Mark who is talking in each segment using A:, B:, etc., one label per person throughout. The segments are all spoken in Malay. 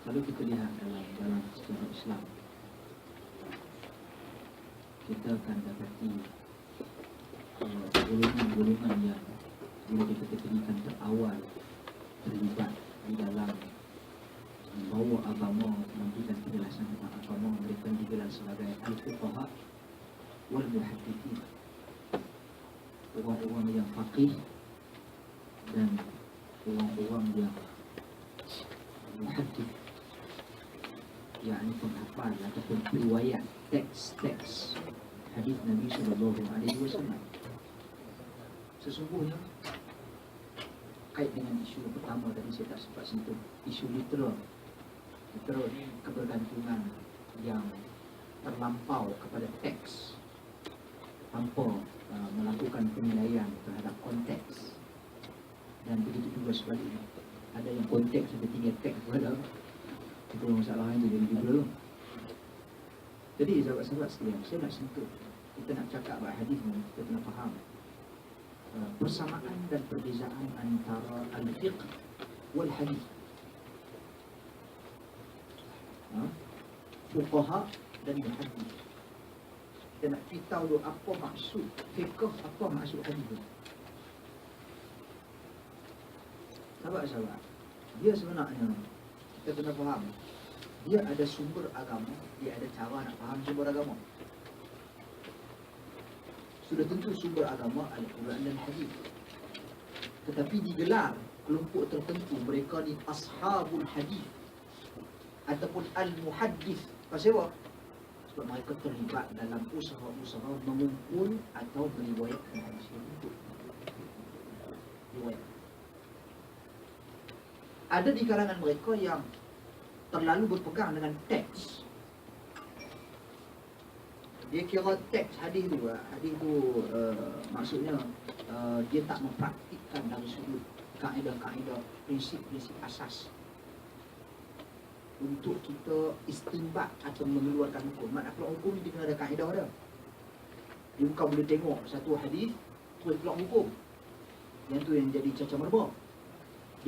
A: Kalau kita lihat dalam sejarah Islam, kita akan dapati golongan-golongan yang boleh dikategorikan terawal terlibat di dalam membawa agama, memberikan penjelasan tentang agama. Mereka digelar sebagai al-fuqaha wal muhaddithin, orang-orang yang faqih dan orang-orang yang muhaddith, yakni penghafal ataupun riwayat teks-teks hadis Nabi SAW. Sesungguhnya kait dengan isu pertama tadi saya tak sempat sentuh, isu literal ni kebergantungan yang terlampau kepada teks tanpa melakukan penilaian terhadap konteks. Dan begitu juga sebaliknya, ada yang konteks sudah tinggal teks berada, itu masalah itu jadi juga. Jadi sahabat-sahabat sekalian, saya nak sentuh, kita nak cakap bahawa hadis ni kita kena faham persamaan dan perbezaan antara al-fiqh wal hadis. Fuqaha dan muhaddith. Kita nak tahu apa maksud fiqh, apa maksud hadis. Sahabat-sahabat, dia sebenarnya kita kena faham, dia ada sumber agama, dia ada cara nak faham sumber agama. Sudah tentu sumber agama Al-Quran dan Hadis. Tetapi digelar kelompok tertentu, mereka ni ashabul hadis ataupun al-muhaddith. Pasal apa? Sebab mereka terlibat dalam usaha-usaha mengumpul atau meriwayatkan hadis itu. Riwayat. Ada di kalangan mereka yang terlalu berpegang dengan teks. Dia kira teks hadis tu, maksudnya dia tak mempraktikkan dari sudut kaedah-kaedah, prinsip-prinsip asas untuk kita istinbat atau mengeluarkan hukum. Maknanya keluar hukum ni dia kena ada kaedah dia. Dia bukan boleh tengok satu hadis terus keluar hukum. Yang tu yang jadi cacat merbak.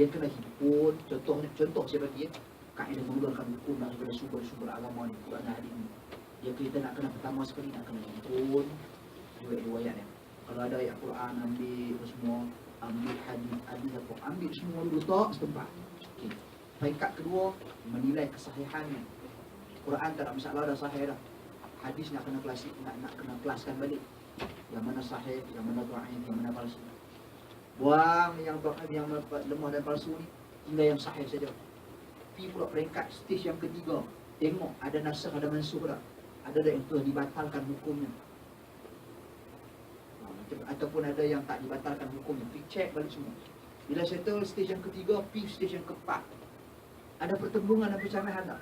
A: Dia kena himpun, contoh saya bagi kaedah mengeluarkan hukum daripada sumber-sumber agama ni, Quran dan hadis ni. Dia kita nak kena pertama sekali nak kena himpun riwayat dia. Kalau ada ayat Quran ambil semua, ambil hadis apa, ambil semua dulu tak setempat. Okey. Peringkat kedua, menilai kesahihannya. Quran tak ada masalah, dah sahih dah. Hadis nak kena kena kelaskan balik. Yang mana sahih, yang mana dhaif, yang mana palsu. Buang yang dhaif, yang lemah dan palsu ni, tinggal yang sahih saja. Pergi pula peringkat stage yang ketiga, tengok ada nasakh, ada mansukh tak? Ada yang telah dibatalkan hukumnya, ataupun ada yang tak dibatalkan hukumnya. Pergi check balik semua. Bila settle stage yang ketiga, pergi stage yang keempat. Ada pertembungan dan percamahan tak?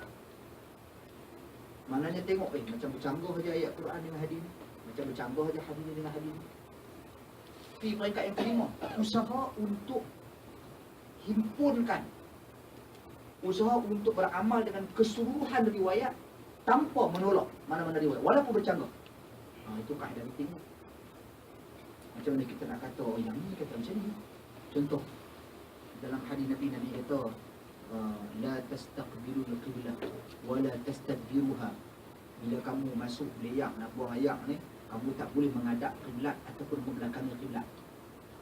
A: Maknanya tengok macam bercanggah saja ayat Quran dengan hadis, macam bercanggah saja hadis dengan hadis. Pergi peringkat yang kelima, usaha untuk himpunkan, usaha untuk beramal dengan keseluruhan riwayat tanpa menolak mana-mana riwayat walaupun bercanggah. Itu kaedah penting. Macam mana kita nak kata yang ni kata macam ni. Contoh dalam hadis Nabi kata la tastaqbilul qiblah wa la tastadbiruha. Bila kamu masuk leyak nak buang air ni, kamu tak boleh menghadap kiblat ataupun membelakangi kiblat.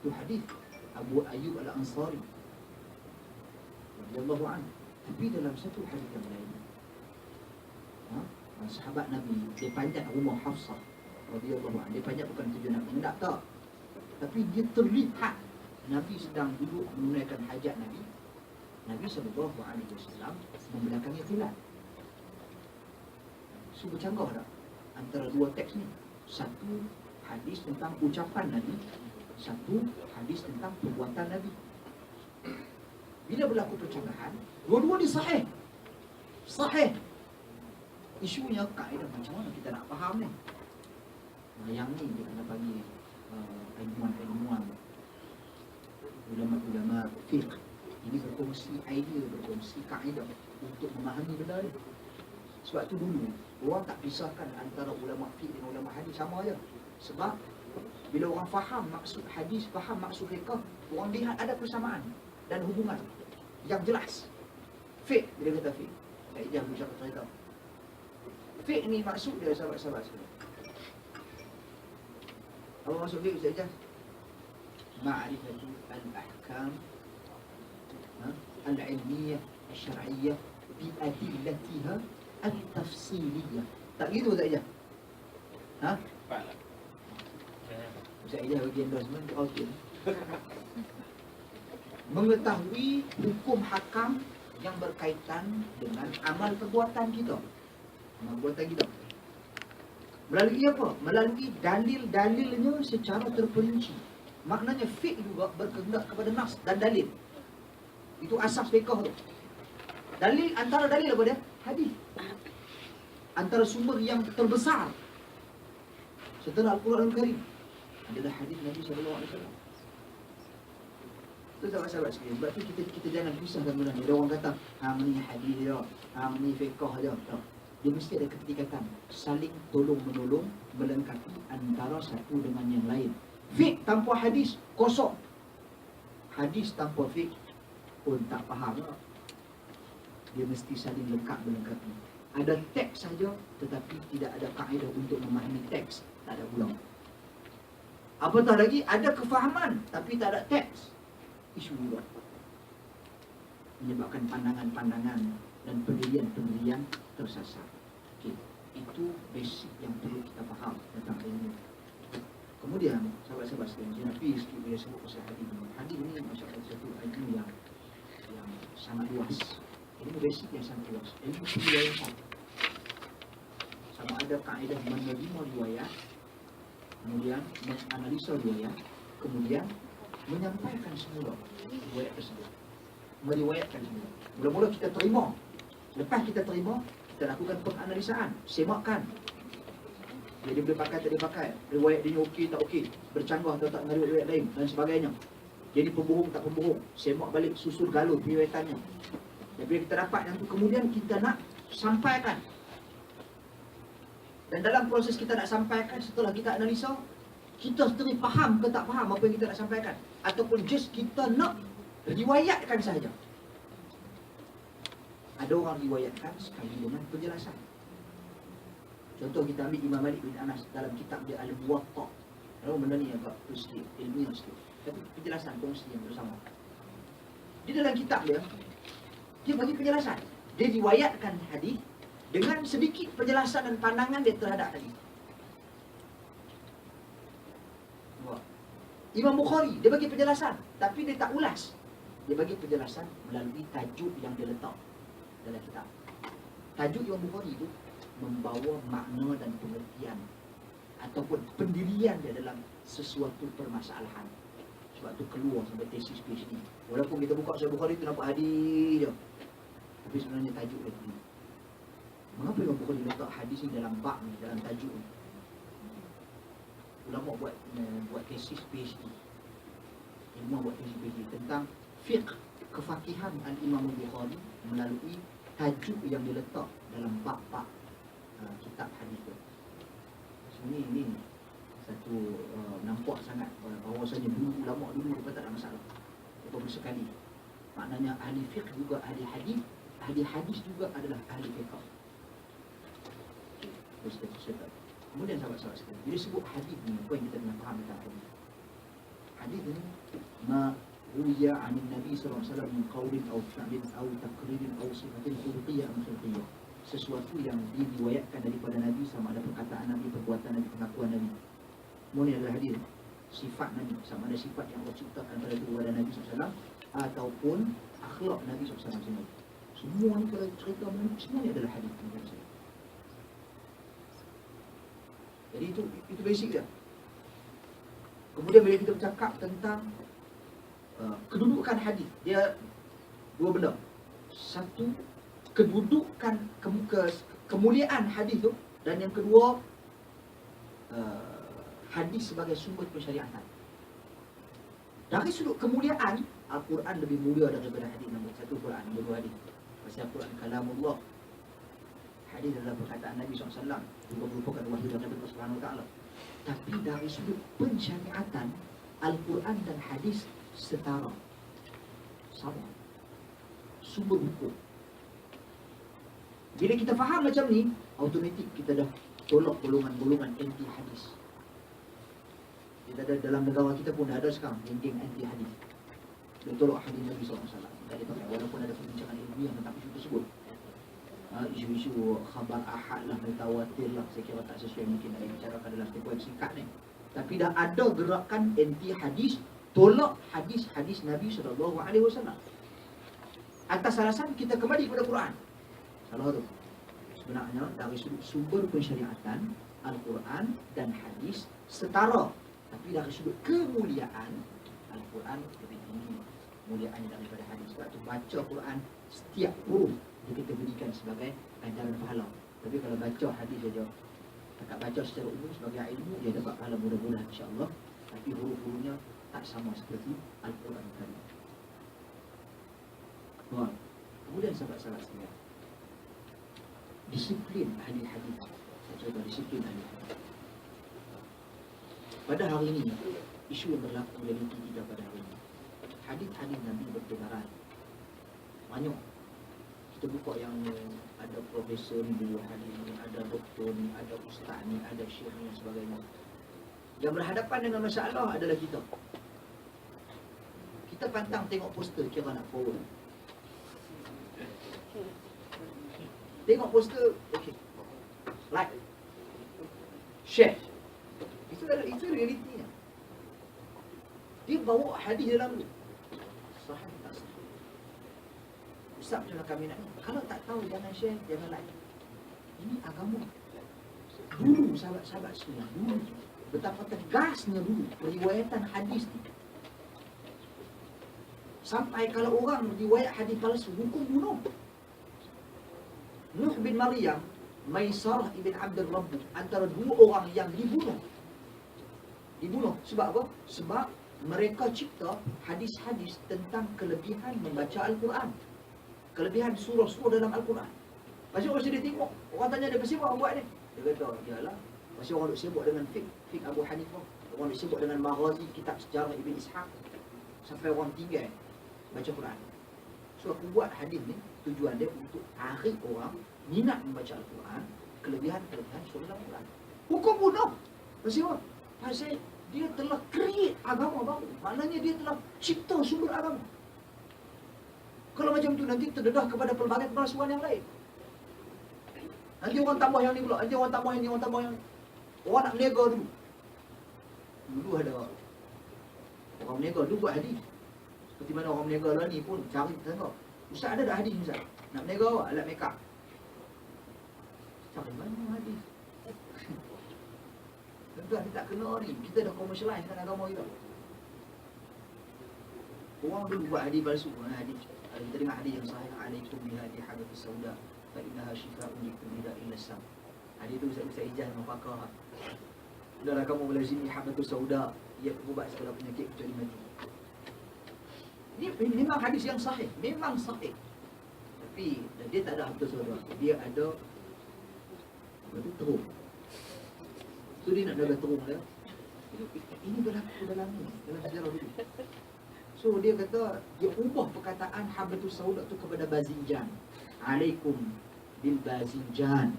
A: Itu hadis Abu Ayyub Al-Ansari radhiyallahu anhu. Tapi dalam satu hadis yang lain, sahabat Nabi dia panjat rumah Hafsah radhiyallahu anha. Dia panjat bukan tujuan nak menghadap tak, tapi dia terlihat Nabi sedang duduk menunaikan hajat Nabi. Nabi SAW membelakangi kiblat. So bercanggah tak antara dua teks ni? Satu hadis tentang ucapan Nabi, satu hadis tentang perbuatan Nabi. Bila berlaku percanggahan, dua-dua ni sahih. Sahih. Isunya kaedah macam mana kita nak faham ni. Yang ni dia kena bagi ilmuwan-ilmuwan, ulama-ulama fiqh. Ini berkongsi idea, berkongsi kaedah untuk memahami benda ni. Sebab tu dulu orang tak pisahkan antara ulama fiqh dengan ulama hadis, sama aja. Sebab bila orang faham maksud hadis, faham maksud fiqh, orang lihat ada persamaan dan hubungan yang jelas. Fiqh, bila kata fiqh, Kaedah bercakap cerita. Fiqh ni maksud dia sahabat-sahabat sekalian. Apa maksud fiqh Ustaz Ijaz? Ma'rifatu al-ahkam al-ilmiyah al-syar'iyyah bi'adillatiha al-tafsiliyah. Tak gitu Ustaz Ijaz? Ha? Ustaz Ijaz bagi endorsement okey. Mengetahui hukum hakam yang berkaitan dengan amal perbuatan kita. Amal perbuatan kita. Melalui apa? Melalui dalil-dalilnya secara terperinci. Maknanya fiqh juga berkehendak kepada nas dan dalil. Itu asas fiqh tu. Dalil, antara dalil apa dia? Hadis. Antara sumber yang terbesar setelah Al-Quran Al-Karim adalah hadis Nabi SAW. Itu sahabat-sahabat sekalian. Sebab tu kita jangan pisahkan benda ni. Ada orang kata, hang ni hadis dia, hang ni fiqh dia. Tak. Dia mesti ada keterikatan. Saling tolong-menolong, melengkapi antara satu dengan yang lain. Fiqh tanpa hadis, kosong. Hadis tanpa fiqh pun tak faham. Dia mesti saling lengkap melengkapi. Ada teks saja, tetapi tidak ada kaedah untuk memahami teks. Tak ada guna. Apatah lagi, ada kefahaman, tapi tak ada teks. Isu juga. Menyebabkan pandangan-pandangan dan pendirian-pendirian tersasar. Okay. Itu basic yang perlu kita faham tentang ilmu. Kemudian, sahabat-sahabat sekalian, saya nak pergi sikit bila sebut pasal hadis ini. Hadis ini masyarakat satu ilmu yang sangat luas. Ilmu basic yang sangat luas. Ilmu riwayat. Sama ada kaedah menerima riwayat, kemudian menganalisa riwayat, kemudian menyampaikan semula riwayat tersebut. Meriwayatkan semula. Mula-mula kita terima. Lepas kita terima, kita lakukan penganalisaan, semakkan. Dia boleh pakai, tak boleh pakai. Riwayat dia okey, tak okey. Bercanggah atau tak dengan riwayat lain dan sebagainya. Jadi pembohong, tak pembohong. Semak balik, susun galuh riwayatannya. Dan bila kita dapat yang itu, kemudian kita nak sampaikan. Dan dalam proses kita nak sampaikan, setelah kita analisa, kita sendiri faham ke tak faham apa yang kita nak sampaikan. Ataupun just kita nak riwayatkan sahaja. Ada orang riwayatkan sekali dengan penjelasan. Contoh kita ambil Imam Malik bin Anas dalam kitab dia Al-Muwatta. Kalau benda ni agak sikit, ilmiah sikit. Tapi penjelasan kongsi yang bersama. Di dalam kitab dia bagi penjelasan. Dia riwayatkan hadis dengan sedikit penjelasan dan pandangan dia terhadap hadis. Imam Bukhari, dia bagi penjelasan, tapi dia tak ulas. Dia bagi penjelasan melalui tajuk yang dia letak dalam kitab. Tajuk Imam Bukhari itu membawa makna dan pengertian ataupun pendirian dia dalam sesuatu permasalahan. Sebab tu keluar sampai tesis PhD. Walaupun kita buka Sahih Bukhari tu nampak hadis je, tapi sebenarnya tajuk dia begini. Mengapa Imam Bukhari letak hadis ni dalam bab ni, dalam tajuk ni? Ulama buat tesis PhD. Ilmu buat tesis PhD tentang fiqh kefakihan Al-Imam Bukhari melalui tajuk yang diletak dalam bab-bab kitab hadis tu. Ini satu nampak sangat bahawasanya dulu ulama dulu tak ada masalah. Beberapa sekali. Maknanya ahli fiqh juga ahli hadis juga adalah ahli fiqh. Kemudian sahabat-sahabat sekalian, bila sebut hadis ni, apa yang kita kena faham tentang hadis? Hadis ni ruya 'anil Nabi sallallahu alaihi wasallam min qaulin aw fi'lin aw taqririn aw sifatin khuluqiyyah aw khulqiyyah. Sesuatu yang diriwayatkan daripada Nabi, sama ada perkataan Nabi, perbuatan Nabi, pengakuan Nabi. Semua adalah hadis. Sifat Nabi, sama ada sifat yang Allah ciptakan pada Nabi SAW ataupun akhlak Nabi SAW sendiri. Semua ni kalau cerita Nabi, semua ni adalah hadis. Jadi itu basic dia. Kemudian bila kita bercakap tentang kedudukan hadis, dia dua benda. Satu, kedudukan kemuliaan hadis tu, dan yang kedua hadis sebagai sumber persyariatan. Dari sudut kemuliaan, Al-Quran lebih mulia daripada hadis. Nombor satu Quran, nombor dua hadis. Pasal Al-Quran kalamullah. Hadis adalah perkataan Nabi SAW, juga merupakan wahyu daripada Allah Subhanahu Wa Taala. Tapi dari sudut pensyariatan, Al-Quran dan hadis setara, sama, sumber hukum. Bila kita faham macam ni, automatik kita dah tolak golongan-golongan anti hadis. Kita ada dalam negara kita pun dah ada sekarang geng-geng anti hadis. Dia tolak hadis Nabi SAW. Tak ada pakai, walaupun ada perbincangan ilmiah tentang isu tersebut. Isu-isu khabar ahad lah, mutawatir lah, saya kira tak sesuai mungkin nak dibicarakan dalam tempoh singkat ni. Tapi dah ada gerakan anti hadis, tolak hadis-hadis Nabi SAW. Atas alasan kita kembali kepada Quran. Salah tu. Sebenarnya dari sudut sumber pensyariatan, Al-Quran dan hadis setara. Tapi dari sudut kemuliaan, Al-Quran lebih tinggi muliaannya daripada hadis. Sebab tu baca Quran setiap huruf kita berikan sebagai ganjaran pahala. Tapi kalau baca hadis saja, tak baca secara umum sebagai ilmu, dia dapat pahala mudah-mudahan insya-Allah. Tapi huruf-hurufnya tak sama seperti Al-Quran tadi. Kemudian sahabat-sahabat sekalian, disiplin ahli hadis. Saya coba disiplin ahli hadis. Pada hari ini, isu yang berlaku dalam kita pada hari ini, hadis-hadis Nabi bertebaran. Banyak. Kita buka yang ada profesor ni dulu hadis ni, ada doktor ni, ada ustaz ni, ada syekh ni dan sebagainya. Yang berhadapan dengan masalah adalah kita. Kita pantang tengok poster kira nak forward. Tengok poster, okay, like, share. Itu realitinya. Dia bawa hadis dalam tu. Sahih tak sahih? Ustaz macam kami nak. Kalau tak tahu jangan share, jangan like. Ini agama. Dulu sahabat-sahabat semua, dulu betapa tegasnya dulu periwayatan hadis ni. Sampai kalau orang riwayat hadis palsu, hukum bunuh. Nuh bin Maryam, Maisarah ibn Abdul Rabb, antara dua orang yang dibunuh. Sebab apa? Sebab mereka cipta hadis-hadis tentang kelebihan membaca Al-Quran, kelebihan surah-surah dalam Al-Quran. Pasal orang dia tengok, orang tanya dia, pasal orang buat ni? Dia kata, iyalah, pasal orang duk sibuk dengan fiqh Abu Hanifah, orang duk sibuk dengan Maghazi, kitab sejarah Ibn Ishaq, sampai orang tinggal baca Quran. So aku buat hadis ni, tujuan dia untuk tarik orang minat membaca Al-Quran, kelebihan-kelebihan surah dalam Al-Quran. Hukum bunuh. Pasal apa? Pasal dia telah create agama baru. Maknanya dia telah cipta sumber agama. Kalau macam tu nanti terdedah kepada pelbagai pemalsuan yang lain. Nanti orang tambah yang ni pula, nanti orang tambah yang ni, orang tambah yang ni. Orang nak berniaga dulu. Dulu ada orang berniaga dulu buat hadis. Seperti mana orang berniaga lah ni pun cari tengok. Ustaz ada tak hadis Ustaz? Nak berniaga awak alat makeup. Cari mana hadis? Tuan kita tak kena ni. Kita dah commercialize dengan agama kita. Orang dulu buat hadis palsu. Hadis, kita dengar hadis yang sahih. Alaikum bihadi hadathis sauda fa innaha shifa'un likulli da'in lasam. Hadis tu Ustaz Ijaz mempakar. Dalam kamu melazimi hadathis sauda, ia ubat segala penyakit kecuali mati. Ini memang hadis yang sahih. Memang sahih. Tapi dia tak ada hadathis sauda. Dia ada teruk. So dia nak dalam terung dia. Ini berlaku dalam sejarah dulu. So dia kata, dia ubah perkataan habatus sauda tu kepada bazinjan. Alaikum bil bazinjan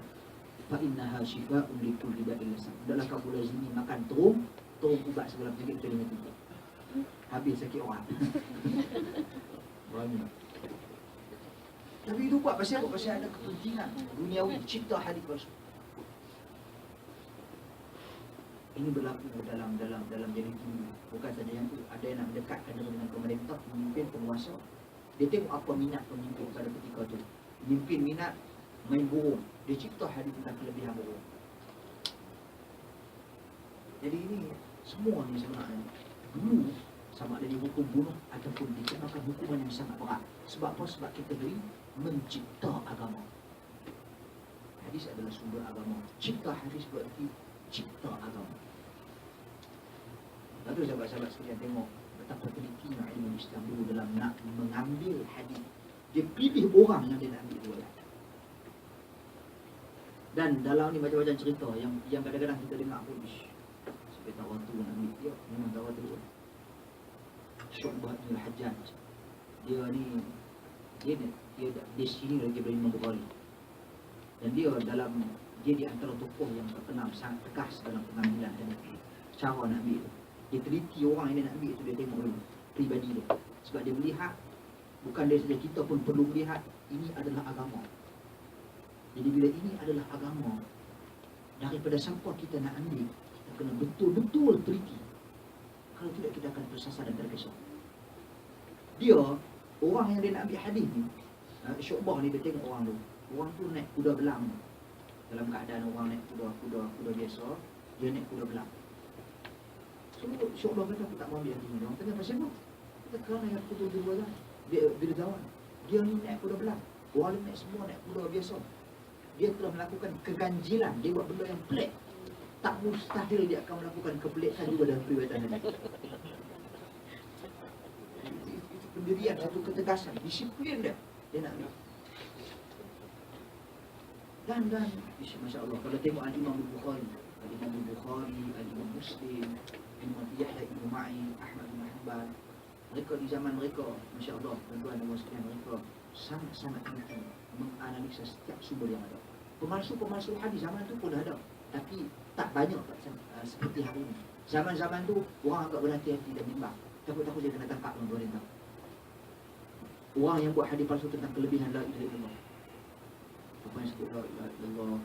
A: fa innaha shifa'un likulli da'in lasam. Dahlah kamu lazimi makan terung ubat segala penyakit kecuali mati. Habis sakit orang. Banyak. Tapi itu buat pasal apa? Pasal ada kepentingan duniawi, cipta hadis palsu. Ini berlaku dalam jadi tinggi. Bukan saja yang itu, ada yang nak mendekatkan dengan pemerintah, pemimpin, penguasa. Dia tengok apa minat pemimpin pada ketika itu. Pemimpin minat main burung, dia cipta hadis tentang kelebihan burung. Jadi ini semua ni sebenarnya dulu sama ada dihukum bunuh ataupun dikenakan hukuman yang sangat berat. Sebab apa? Sebab kita beri mencipta agama. Hadis adalah sumber agama. Cipta hadis berarti cipta agama. Lalu sahabat-sahabat sekalian tengok betapa telitinya ilmu Islam dulu dalam nak mengambil hadis. Dia pilih orang yang dia nak ambil riwayat. Dan dalam ni macam-macam cerita yang kadang-kadang kita dengar pun sampai tawatu nak ambil dia, memang tawatu dulu. Syu'bah bin Hajjaj. Dia ni dia sini lagi dari Imam Bukhari. Dan dia di antara tokoh yang terkenal sangat tegas dalam pengambilan hadis. Cara nak ambil tu, dia teliti orang yang dia nak ambil tu, dia tengok dulu pribadi dia. Sebab dia melihat, bukan dia saja, kita pun perlu melihat ini adalah agama. Jadi bila ini adalah agama, daripada siapa kita nak ambil, kita kena betul-betul teliti. Kalau tidak, kita akan tersasar dan terkesan. Dia, orang yang dia nak ambil hadis ni, Syu'bah ni, dia tengok orang tu. Orang tu naik kuda belang. Dalam keadaan orang naik kuda biasa, dia naik kuda belang. So, Syu'bah kata, aku tak mau ambil hadis ni. Orang tanya, pasal apa? Kita kerana yang kuda dua lah. Bila jawab, dia ni naik kuda belang. Orang lain naik semua naik kuda biasa. Dia telah melakukan keganjilan. Dia buat benda yang pelik. Tak mustahil dia akan melakukan kepelikan juga dalam peribatan ini. Itu pendirian, satu ketegasan, disiplin dia. Dia nak ambil. Dan Masya Allah, kalau tengok Al-Imam Al-Bukhari, Al-Imam Muslim, Imam Yahya Ibn Ma'in, Ahmad bin Hanbal, mereka di zaman mereka, Masya Allah, tuan-tuan dan sekalian, mereka sangat-sangat teliti menganalisa setiap sumber yang ada. Pemalsu hadis zaman tu pun ada, tapi tak banyak seperti hari ini. Zaman-zaman tu orang agak berhati-hati dan bimbang, takut-takut dia kena tangkap dengan pemerintah. Orang yang buat hadis palsu tentang kelebihan la ilaha illallah, apa yang sebut la ilaha illallah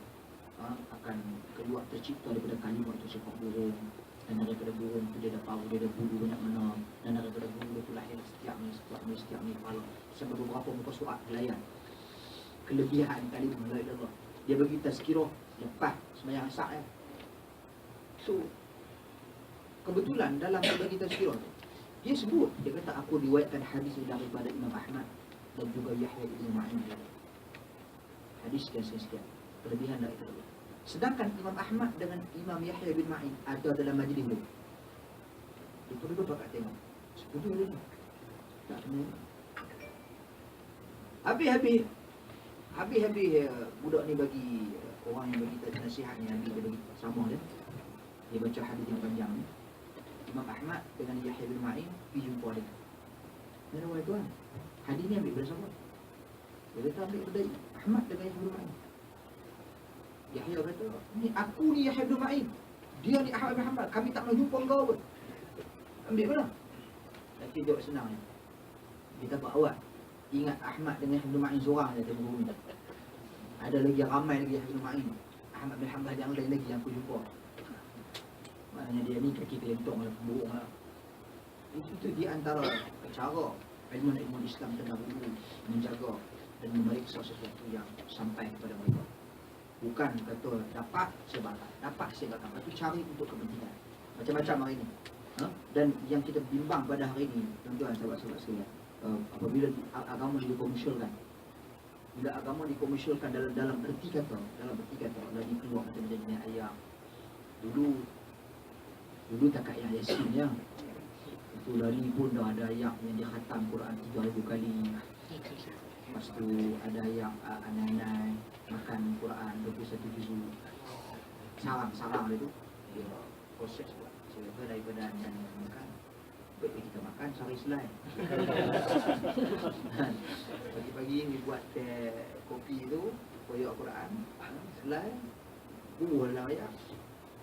A: akan keluar tercipta daripada kalimat itu sifat burung, dan daripada burung itu dia ada paru, dia ada bulu banyak mana, dan daripada bulu itu lahir setiap ni kepala. Sampai beberapa muka surat layan kelebihan kalimat la ilaha illallah. Dia bagi tazkirah lepas sembahyang asar ya. So kebetulan dalam dia bagi tazkirah tu, dia sebut, dia kata aku riwayatkan hadis daripada Imam Ahmad dan juga Yahya Ibn Ma'in. Hadis sekian kelebihan la ilaha illallah. Sedangkan Imam Ahmad dengan Imam Yahya bin Ma'in ada dalam majlis tu. Itu dulu pakat tengok. Seperti dia. Tak kena. Habis budak ni bagi orang yang bagi nasihat ni, dia bagi sama dia. Dia baca hadis yang panjang ni. Imam Ahmad dengan Yahya bin Ma'in pergi jumpa dia. Dia kata, tuan, hadis ni ambil dari siapa? Dia kata ambil dari Ahmad dengan Yahya bin Ma'in. Yahya kata, ni aku ni Yahya bin Ma'in, dia ni Ahmad bin Hanbal, kami tak nak jumpa kau pun. Ambil mana? Nanti jawab senang ni. Kita buat awal. Ingat Ahmad dengan Yahya bin Ma'in seorang je tengok bumi. Ada lagi yang ramai lagi Yahya bin Ma'in. Ahmad bin Hanbal yang lain lagi yang aku jumpa. Maknanya dia ni kaki kelentong lah, burung lah. Itu di antara cara ilmu Islam terdahulu menjaga dan memeriksa sesuatu yang sampai kepada mereka. Bukan kata dapat sebagai, itu cari untuk kepentingan. Macam-macam hari ini. Dan yang kita bimbang pada hari ini, tuan-tuan, sahabat-sahabat sekalian, apabila agama dikomersialkan. Bila agama dikomersialkan dalam erti kata, lagi keluar macam menjadi ayat. Dulu takat yang Yasin ya. Itu lari pun dah ada ayat yang dia khatam Quran 3,000 kali. Lepas tu ada ayat anak-anak makan Quran 21 juz. Sarang dia tu. Dia proses buat. Sebab daripada dan makan, baik kita makan sehari selai. Pagi-pagi ni buat kopi tu, koyak Quran, selai, bubuh dalam ayat.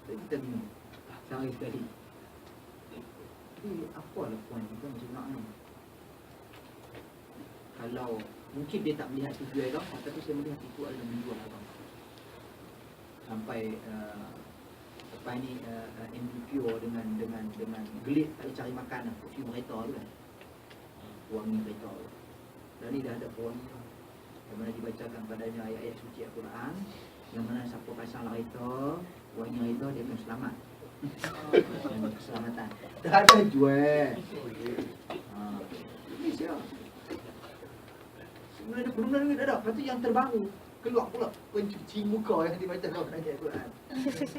A: Kita minum sehari sekali. Jadi apalah puan kita macam nak ni? Kalau mungkin dia tak melihat tujuan agama, tapi saya melihat itu adalah menjual agama. Sampai lepas ni NPO dengan gelit tak cari makan kopi mereka tu kan. Wangi mereka tu. Dan ni dah ada pewangi tu. Yang mana dibacakan padanya ayat-ayat suci Al-Quran, yang mana siapa pasang kereta, wangi kereta dia akan selamat. Keselamatan. Dah ada jual. Ini siapa? Sebenarnya belum ada dah. Lepas tu yang terbaru keluar pula pencuci muka yang dibaca dalam ayat Quran.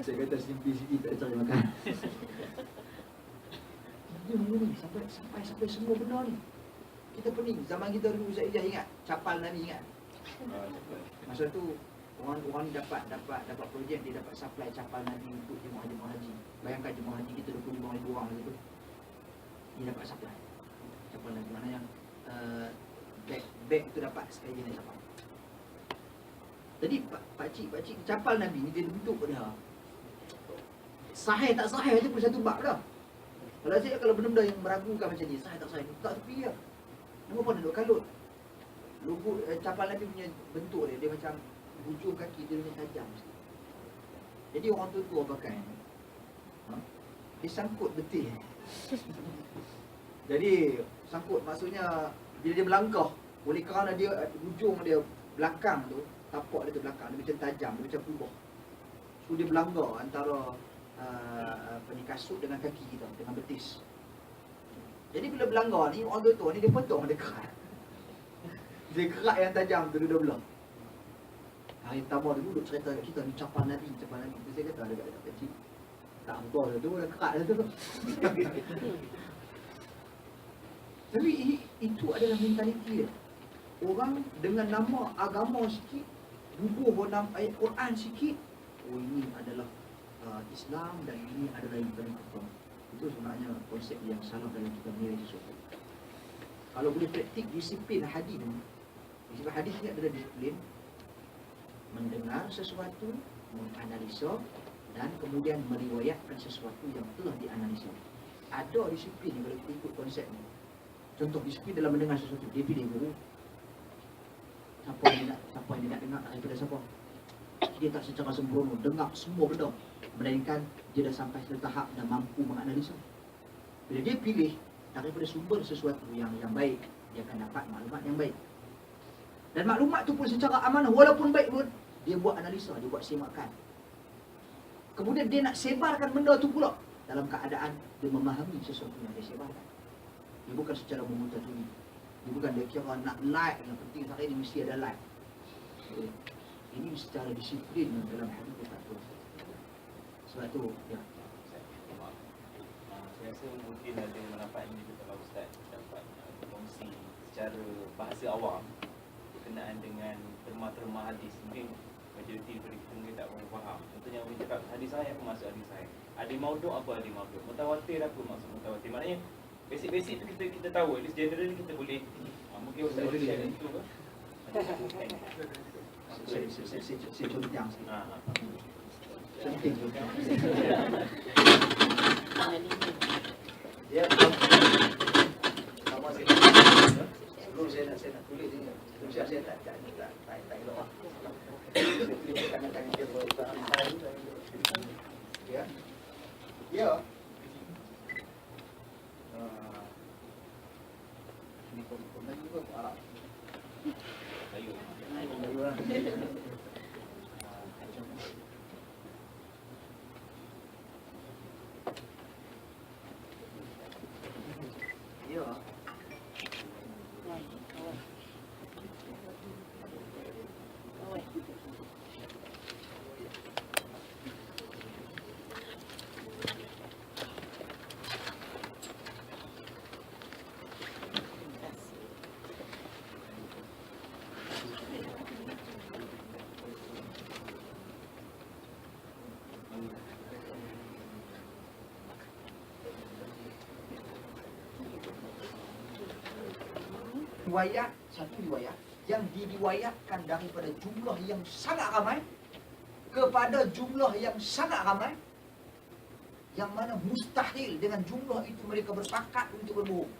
A: Saya kata simplicity tak cari makan. Ini sampai semua benda ni. Kita pening. Zaman kita dulu saya ingat capal Nabi ingat. Masa tu orang ni dapat projek, dia dapat supply capal Nabi untuk jemaah haji. Bayangkan jemaah haji kita 25,000 orang gitu. Dia dapat supply capal Nabi, mana yang bag tu dapat sekali jenis capal. Jadi pakcik capal Nabi ni dia bentuk dia. Sahih tak sahih aja pun satu bab dah. Kalau benda-benda yang meragukan macam ni, sahih tak sahih, tak tepi lah. Nama pun duduk kalut. Logo capal Nabi punya bentuk dia macam hujung kaki dia lebih tajam sikit. Jadi orang tua pakai dia sangkut betul. Jadi sangkut maksudnya bila dia melangkah, oleh kerana dia hujung dia belakang tu, tapak dia tu belakang, dia macam tajam, dia macam kubah. So dia berlanggar antara kasut dengan kaki kita, dengan betis. Jadi bila berlanggar ni, orang tua ni dia potong dia kerat. Dia kerat yang tajam tu dia belah. Hari pertama dulu duduk cerita kat kita ni capal Nabi. Tu saya kata dekat kecil. Tak betul tu, dah kerat dah tu. Tapi itu adalah mentaliti dia. Orang dengan nama agama sikit, bubuh dalam ayat Quran sikit, oh ini adalah Islam dan ini adalah yang paling kufur. Itu sebenarnya konsep yang salah dalam kita menilai sesuatu. Kalau boleh praktik disiplin hadis ni, disiplin hadis ni adalah disiplin mendengar sesuatu, menganalisa dan kemudian meriwayatkan sesuatu yang telah dianalisa. Ada disiplin yang kalau kita ikut konsep ni. Contoh disiplin dalam mendengar sesuatu, dia pilih guru. Siapa yang dia nak dengar daripada siapa. Dia tak secara sempurna dengar semua benda, melainkan dia dah sampai ke tahap dan mampu menganalisa. Bila dia pilih daripada sumber sesuatu yang baik, dia akan dapat maklumat yang baik. Dan maklumat tu pun secara amanah, walaupun baik pun, dia buat analisa, dia buat semakan. Kemudian dia nak sebarkan benda tu pula dalam keadaan dia memahami sesuatu yang dia sebarkan. Dia bukan secara memutatuli. Dia bukan dia kira nak like, yang penting hari ini mesti ada like. Ini secara disiplin dalam hadis dia tak terus. Sebab tu, ya.
B: Saya rasa mungkin ada manfaat ini juga kalau Ustaz dapat kongsi secara bahasa awam berkenaan dengan terma-terma hadis. Mungkin majoriti daripada kita mungkin tak boleh faham. Contohnya orang cakap hadis sahih, apa maksud hadis sahih? Ada maudhu', apa ada maudhu'? Mutawatir, apa maksud mutawatir? Maknanya basic-basic tu kita tahu. At least generally kita boleh mungkin Ustaz boleh share itu ke?
A: Saya contoh sikit. Penting juga. Ya. Sama saya. Sebelum saya nak tulis ni, saya tak elok. Tangan-tangan dia berusaha. Ya. Ya. Ini kau lagi ke Arab?
B: Ayo. Satu riwayat yang diriwayatkan daripada jumlah yang sangat ramai kepada jumlah yang sangat ramai, yang mana mustahil dengan jumlah itu mereka berpakat untuk berbohong.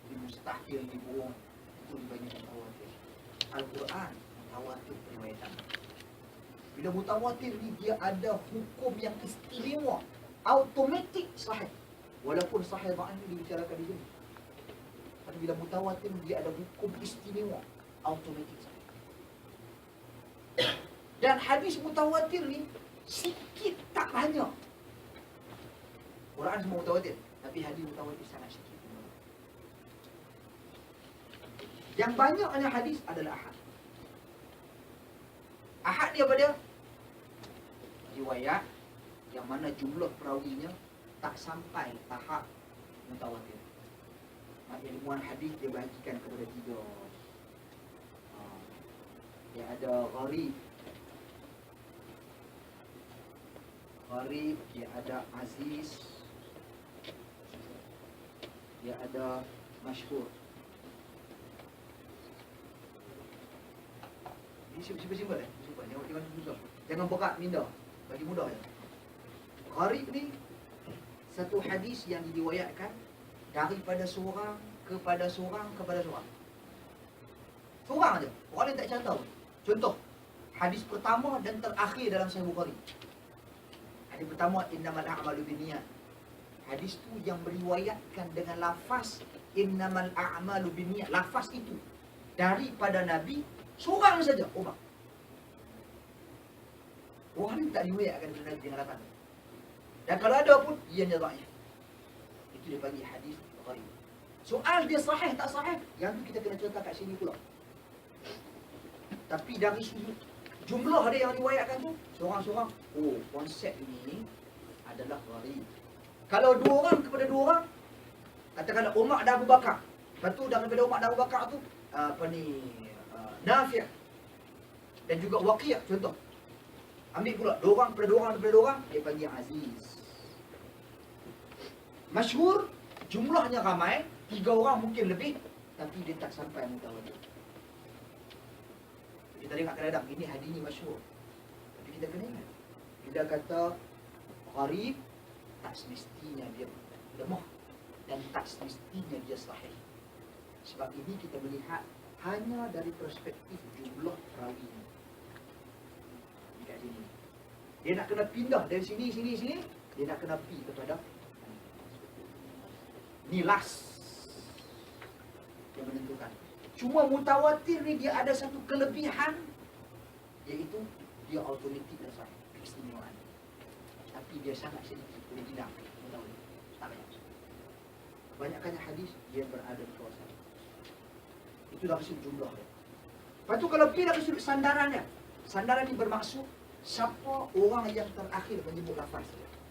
B: Jadi mustahil dibohong itu dibanyak mutawatir. Al-Quran mutawatir riwayatan. Bila mutawatir ni dia ada hukum yang istimewa, automatik sahih. Walaupun sahih ba'an ini dibicarakan di sini. Bila mutawatir dia ada hukum istimewa, automatik saja. Dan hadis mutawatir ni sikit tak banyak. Quran semua mutawatir, tapi hadis mutawatir sangat sikit. Yang banyaknya hadis adalah ahad. Ahad dia apa dia? Riwayat yang mana jumlah perawinya tak sampai tahap mutawatir. Ilmuwan hadis dia bahagikan kepada tiga. Dia ada gharib, dia ada aziz, dia ada masyhur. Simple eh. Simple. Jangan susah. Jangan berat minda. Bagi mudah ya. Gharib ni satu hadis yang diriwayatkan daripada seorang kepada seorang kepada seorang. Seorang aja. Orang lain tak cerita pun. Contoh, hadis pertama dan terakhir dalam Sahih Bukhari. Hadis pertama, innamal a'malu binniyat. Hadis tu yang meriwayatkan dengan lafaz innamal a'malu binniyat. Lafaz itu daripada Nabi seorang saja, Umar. Orang ni tak riwayatkan daripada Nabi dengan lafaz. Dan kalau ada pun, ianya dhaif. Itu dia panggil hadis gharib. Soal dia sahih tak sahih, yang tu kita kena cerita kat sini pula. Tapi dari sudut jumlah dia yang riwayatkan tu, seorang-seorang, oh konsep ini adalah gharib. Kalau dua orang kepada dua orang, katakanlah Umar dan Abu Bakar. Lepas tu daripada Umar dan Abu Bakar tu, Nafi' dan juga Waqi', contoh. Ambil pula dua orang kepada dua orang, dia panggil Aziz. Masyhur, jumlahnya ramai, 3 orang mungkin lebih, tapi dia tak sampai mutawatir. Kita dengar kadang-kadang, ini hadis ni masyhur. Tapi kita kena ingat, bila kata gharib, tak semestinya dia lemah dan tak semestinya dia sahih. Sebab ini kita melihat hanya dari perspektif jumlah rawi. Dekat sini. Dia nak kena pindah dari sini, dia nak kena pergi kepada ni last yang menentukan. Cuma mutawatir ni dia ada satu kelebihan, iaitu dia automatik dan sahih, keistimewaan. Tapi dia sangat sedikit, boleh hilang mutawatir. Tak banyak. Kebanyakannya hadis dia berada di kawasan. Itu dari sudut jumlah dia. Lepas tu kalau pergi dari sudut sandarannya, sandaran ni bermaksud siapa orang yang terakhir menyebut lafaz.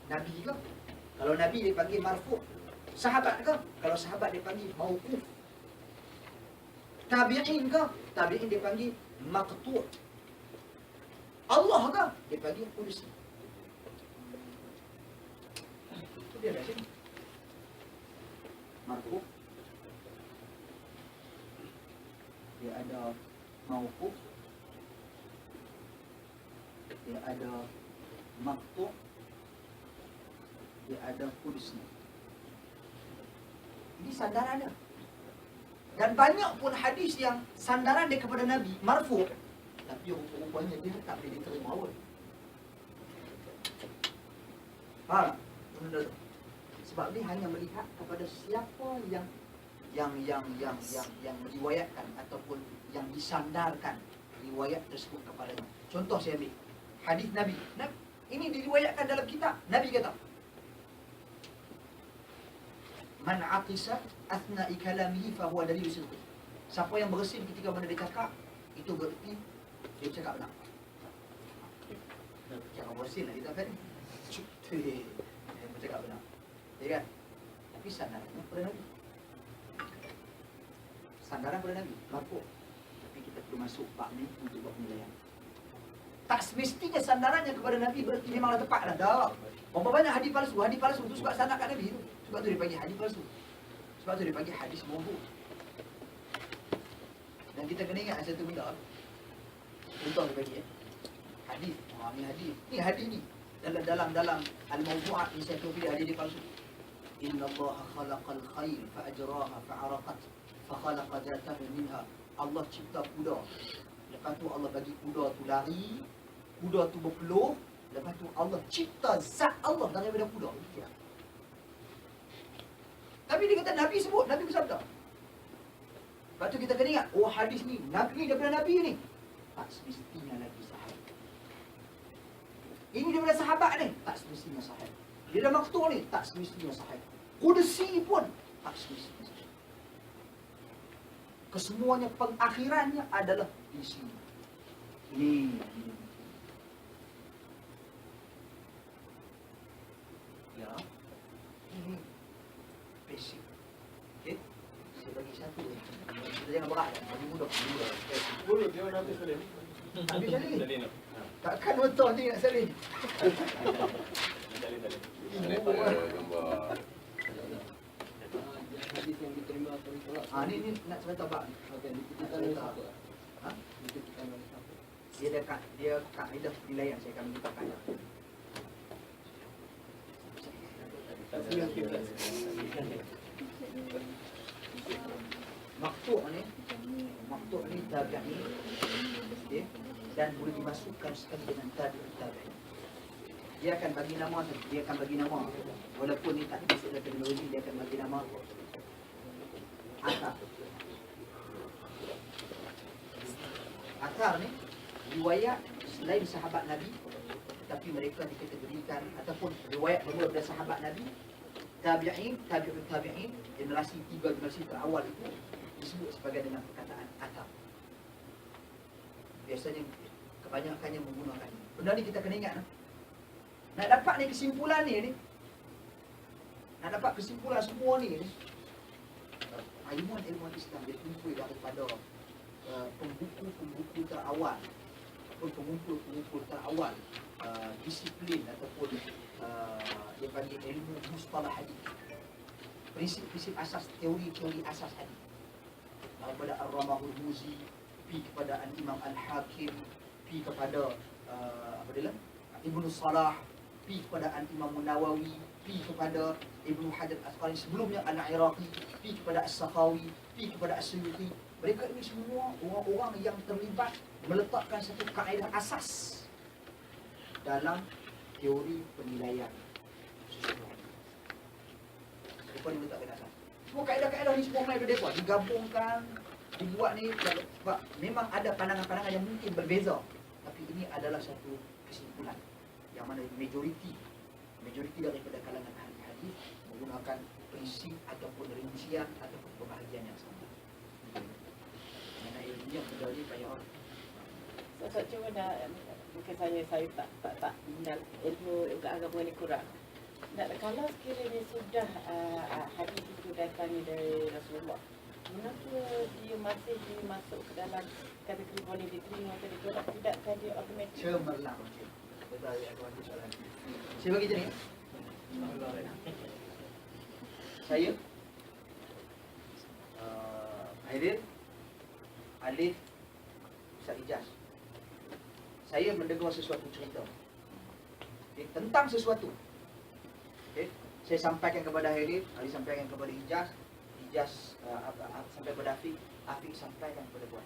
B: Nabi ke? Kalau Nabi dia panggil marfu'. Sahabat ke? Kalau sahabat dia panggil mauquf. Tabi'in ke? Tabi'in dia panggil maqtu'. Allah ke? Dia panggil qudsi. Itu dia dah sini. Marfu'. Dia ada mauquf. Dia ada maqtu'. Dia ada qudsi. Ini sandaran dia. Dan banyak pun hadis yang sandaran dia kepada Nabi marfu', tapi rupanya dia tak boleh diterima pun. Faham? Sebab dia hanya melihat kepada siapa yang meriwayatkan ataupun yang disandarkan riwayat tersebut kepadanya. Contoh saya ambil hadis Nabi. Ini diriwayatkan dalam kitab. Nabi kata, man atisa athna'i kalamihi fahuwa dalil sidqi. Siapa yang bersin ketika mana dia cakap, itu berarti dia cakap benar. Cakap bersin lah kita kan. Dia bercakap benar. Ya kan? Tapi sandarannya pada Nabi. Sandaran pada Nabi, marfu'. Tapi kita perlu masuk bab ni untuk buat penilaian. Tak semestinya sandarannya kepada Nabi berarti memanglah tepat dah. Tak. Berapa banyak hadis palsu? Hadis palsu tu sebab sanad kat Nabi tu. Sebab tu dia panggil hadis palsu. Sebab tu dia panggil hadis maudu'. Dan kita kena ingat satu benda. Contoh dia bagi hadis. Ni hadis. Ni hadis ni. Dalam al-mawdu'at ni satu pilih hadis dia palsu. Inna Allah khalaqal khayl fa ajraha fa araqat fa khalaqa zatahu minha. Allah cipta kuda. Lepas tu Allah bagi kuda tu lari, kuda tu berpeluh, lepas tu Allah cipta zat Allah daripada kuda. Tapi dia kata Nabi sebut, Nabi bersabda. Lepas tu kita kena ingat, oh hadis ni, Nabi daripada Nabi ni. Tak semestinya lagi sahih. Ini daripada sahabat ni, tak semestinya sahih. Dia dah maktu ni, tak semestinya sahih. Qudsi pun, tak semestinya sahih. Kesemuanya pengakhirannya adalah di sini. Ini. Ya. Ini basic. Okey. Saya bagi satu ni. Kita jangan berat. Bagi mudah.
C: Boleh dia nak habis salin.
B: Habis salin.
C: Salin.
B: Takkan betul ni nak salin.
C: Salin.
D: Ini pada gambar.
A: Hadis yang diterima atau ditolak.
B: Ni nak cerita bab.
A: Okey, kita
B: Nak
A: tahu
B: cerita
A: siapa.
B: Ha?
A: Kita tahu siapa.
B: dia kaedah penilaian saya akan mengucapkan. Maktuk ni tabi'i, okay, dan boleh dimasukkan sekali dengan tabi'i. Dia akan bagi nama, walaupun ni tak masuk dalam terminologi, dia akan bagi nama athar. Athar ni riwayat selain sahabat Nabi, tapi mereka dikategorikan ataupun riwayat bermula dari sahabat Nabi, tabi'in, tabi'ut tabi'in, generasi 3 generasi terawal itu disebut sebagai dengan perkataan athar. Biasanya kebanyakannya menggunakan. Benda ni kita kena ingat. Nak dapat ni kesimpulan ni, nak dapat kesimpulan semua ni, ilmuwan Islam dia kumpul daripada pembuku-pembuku terawal ataupun pengumpul-pengumpul terawal disiplin ataupun dia panggil ilmu mustalah hadis, prinsip-prinsip asas, teori-teori asas hadis, daripada Ar-Ramahul Muzi, pergi kepada Al-Imam Al-Hakim, pergi kepada Ibnu Salah, pergi kepada Al-Imam Nawawi, pergi kepada Ibnu Hajar Al-Asqalani, sebelumnya Al-Iraqi, pergi kepada As-Sakhawi, pergi kepada As-Suyuti. Mereka ini semua orang-orang yang terlibat meletakkan satu kaedah asas dalam teori penilaian sesuatu. Mereka ni letak kaedah asas. Semua kaedah-kaedah ni semua daripada mereka digabungkan, dibuat ni sebab memang ada pandangan-pandangan yang mungkin berbeza, tapi ini adalah satu kesimpulan yang mana majoriti daripada kalangan ahli hadis menggunakan prinsip ataupun rincian ataupun pembahagian yang sama. Mengenai ilmiah benda ni payah.
E: So cuma dah mungkin saya tak minat ilmu agama ni kurang. Kalau sekiranya sudah hadis itu datangnya dari Rasulullah, mengapa dia masih dimasuk ke dalam kategori boleh diterima atau ditolak? Tidakkah dia automatik?
B: Cemerlang. Saya bagi macam ni. Saya Alif Ustaz Ijaz. Saya mendengar sesuatu cerita, okay, tentang sesuatu. Okay. Saya sampaikan kepada Alif sampaikan kepada Ijaz sampai kepada Afiq sampaikan kepada Puan.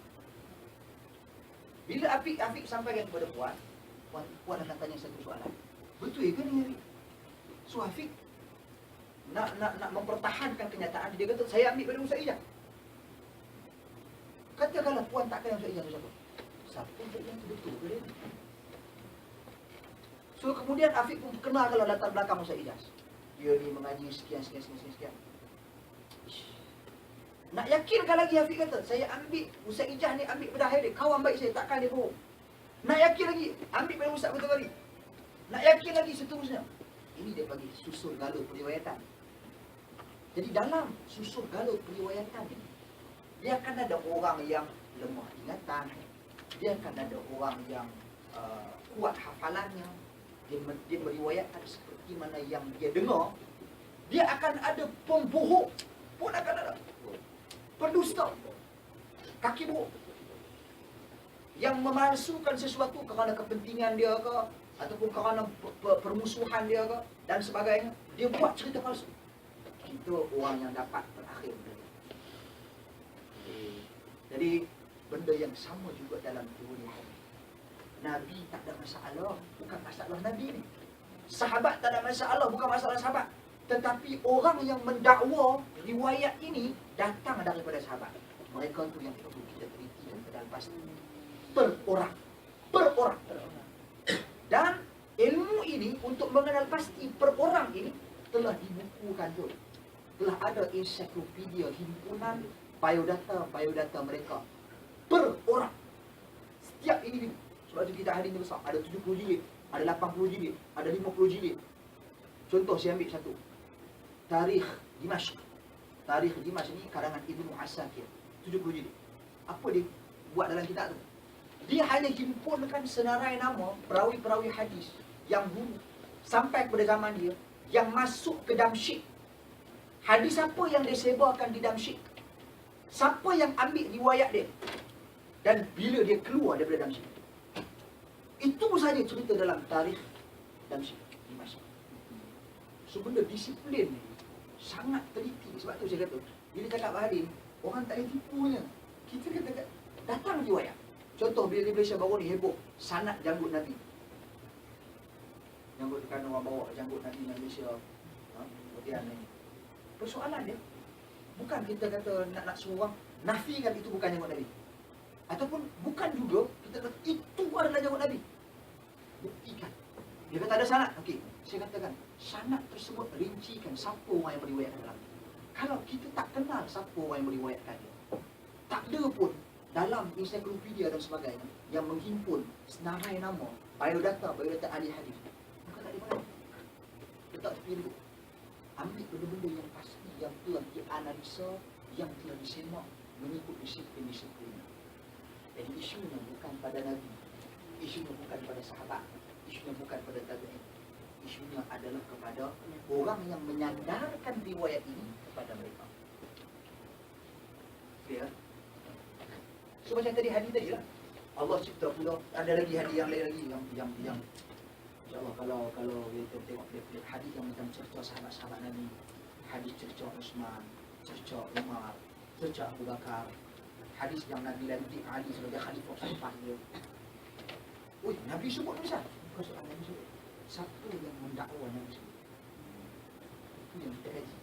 B: Bila Afiq sampaikan kepada Puan akan tanya satu soalan. Betul ke ni Afiq? So Afiq nak mempertahankan kenyataan dia kata saya ambil pada Ustaz Ijaz. Katakanlah Puan tak kenal Ustaz Ijaz siapa? Siapa Ustaz Ijaz tu, betul ke dia? So kemudian Afiq pun kenal kalau latar belakang Ustaz Ijaz. Dia ni mengaji sekian. Nak yakinkan lagi Afiq kata, saya ambil Ustaz Ijaz ni ambil pada Haidil, kawan baik saya, takkan dia bohong. Nak yakin lagi, ambil pada Ustaz betul kali. Nak yakin lagi seterusnya. Ini dia bagi susul galut periwayatan. Jadi dalam susul galut periwayatan ini, dia akan ada orang yang lemah ingatan, dia akan ada orang yang kuat hafalannya, dia meriwayatkan seperti mana yang dia dengar. Dia akan ada pembohong, pun akan ada pendusta, kaki bohong, yang memalsukan sesuatu kerana kepentingan dia ke, ataupun kerana permusuhan dia ke, dan sebagainya. Dia buat cerita palsu. Itu orang yang dapat berakhir. Jadi benda yang sama juga dalam teori hadis. Nabi tak ada masalah, bukan masalah Nabi ni. Sahabat tak ada masalah, bukan masalah sahabat. Tetapi orang yang mendakwa riwayat ini datang daripada sahabat. Mereka tu yang perlu kita teliti dan kenal pasti. Per orang. Dan ilmu ini untuk mengenal pasti per orang ini telah dibukukan tu. Telah ada ensiklopedia, himpunan biodata mereka per orang. Setiap individu. Sebab tu kita hari ni besar. Ada 70 jilid, ada 80 jilid, ada 50 jilid. Contoh saya ambil satu. Tarikh Dimashq. Tarikh Dimashq ni karangan Ibnu Asakir. 70 jilid. Apa dia buat dalam kitab tu? Dia hanya himpunkan senarai nama perawi-perawi hadis yang dulu sampai kepada zaman dia, yang masuk ke Damsyik. Hadis apa yang disebarkan di Damsyik? Siapa yang ambil riwayat dia? Dan bila dia keluar daripada Damsyik? Itu saja cerita dalam tarikh dan Dimashq. So benda disiplin ni sangat teliti. Sebab tu saya kata, bila cakap Bahadin, orang tak boleh tipunya. Kita kata datang riwayat. Contoh bila di Malaysia baru ni heboh sanad janggut Nabi. Janggut kan orang bawa janggut Nabi di Malaysia. Kemudian ni. Persoalan dia bukan kita kata nak suruh orang nafikan itu bukan janggut Nabi. Ataupun bukan juga kita kata itu adalah janggut Nabi. Buktikan. Dia kata ada sanad. Okey, saya katakan sanad tersebut rincikan siapa orang yang meriwayatkan dalam. Kalau kita tak kenal siapa orang yang meriwayatkan dia, tak ada pun dalam ensiklopedia dan sebagainya yang menghimpun senarai nama, biodata ahli hadis. Maka tak dimana. Letak tepi dulu. Ambil benda-benda yang pasti, yang telah dianalisa, yang telah disemak mengikut disiplin-disiplin. Jadi isunya bukan pada Nabi, isunya bukan pada sahabat, isunya bukan pada tabi'in. Isunya adalah kepada orang yang menyandarkan riwayat ini kepada mereka. Clear? So macam tadi hadis tadi lah. Allah cipta pula, ada lagi hadis yang lain lagi yang insya-Allah kalau kita tengok hadis yang macam cerita sahabat-sahabat Nabi, hadis cerita Uthman, cerita Umar, cerita Abu Bakar, hadis yang Nabi lantik Ali sebagai khalifah selepas dia. Oi, Nabi sebut misal. Persoalan Nabi sebut. Siapa yang mendakwa Nabi sebut? Itu yang kita kaji.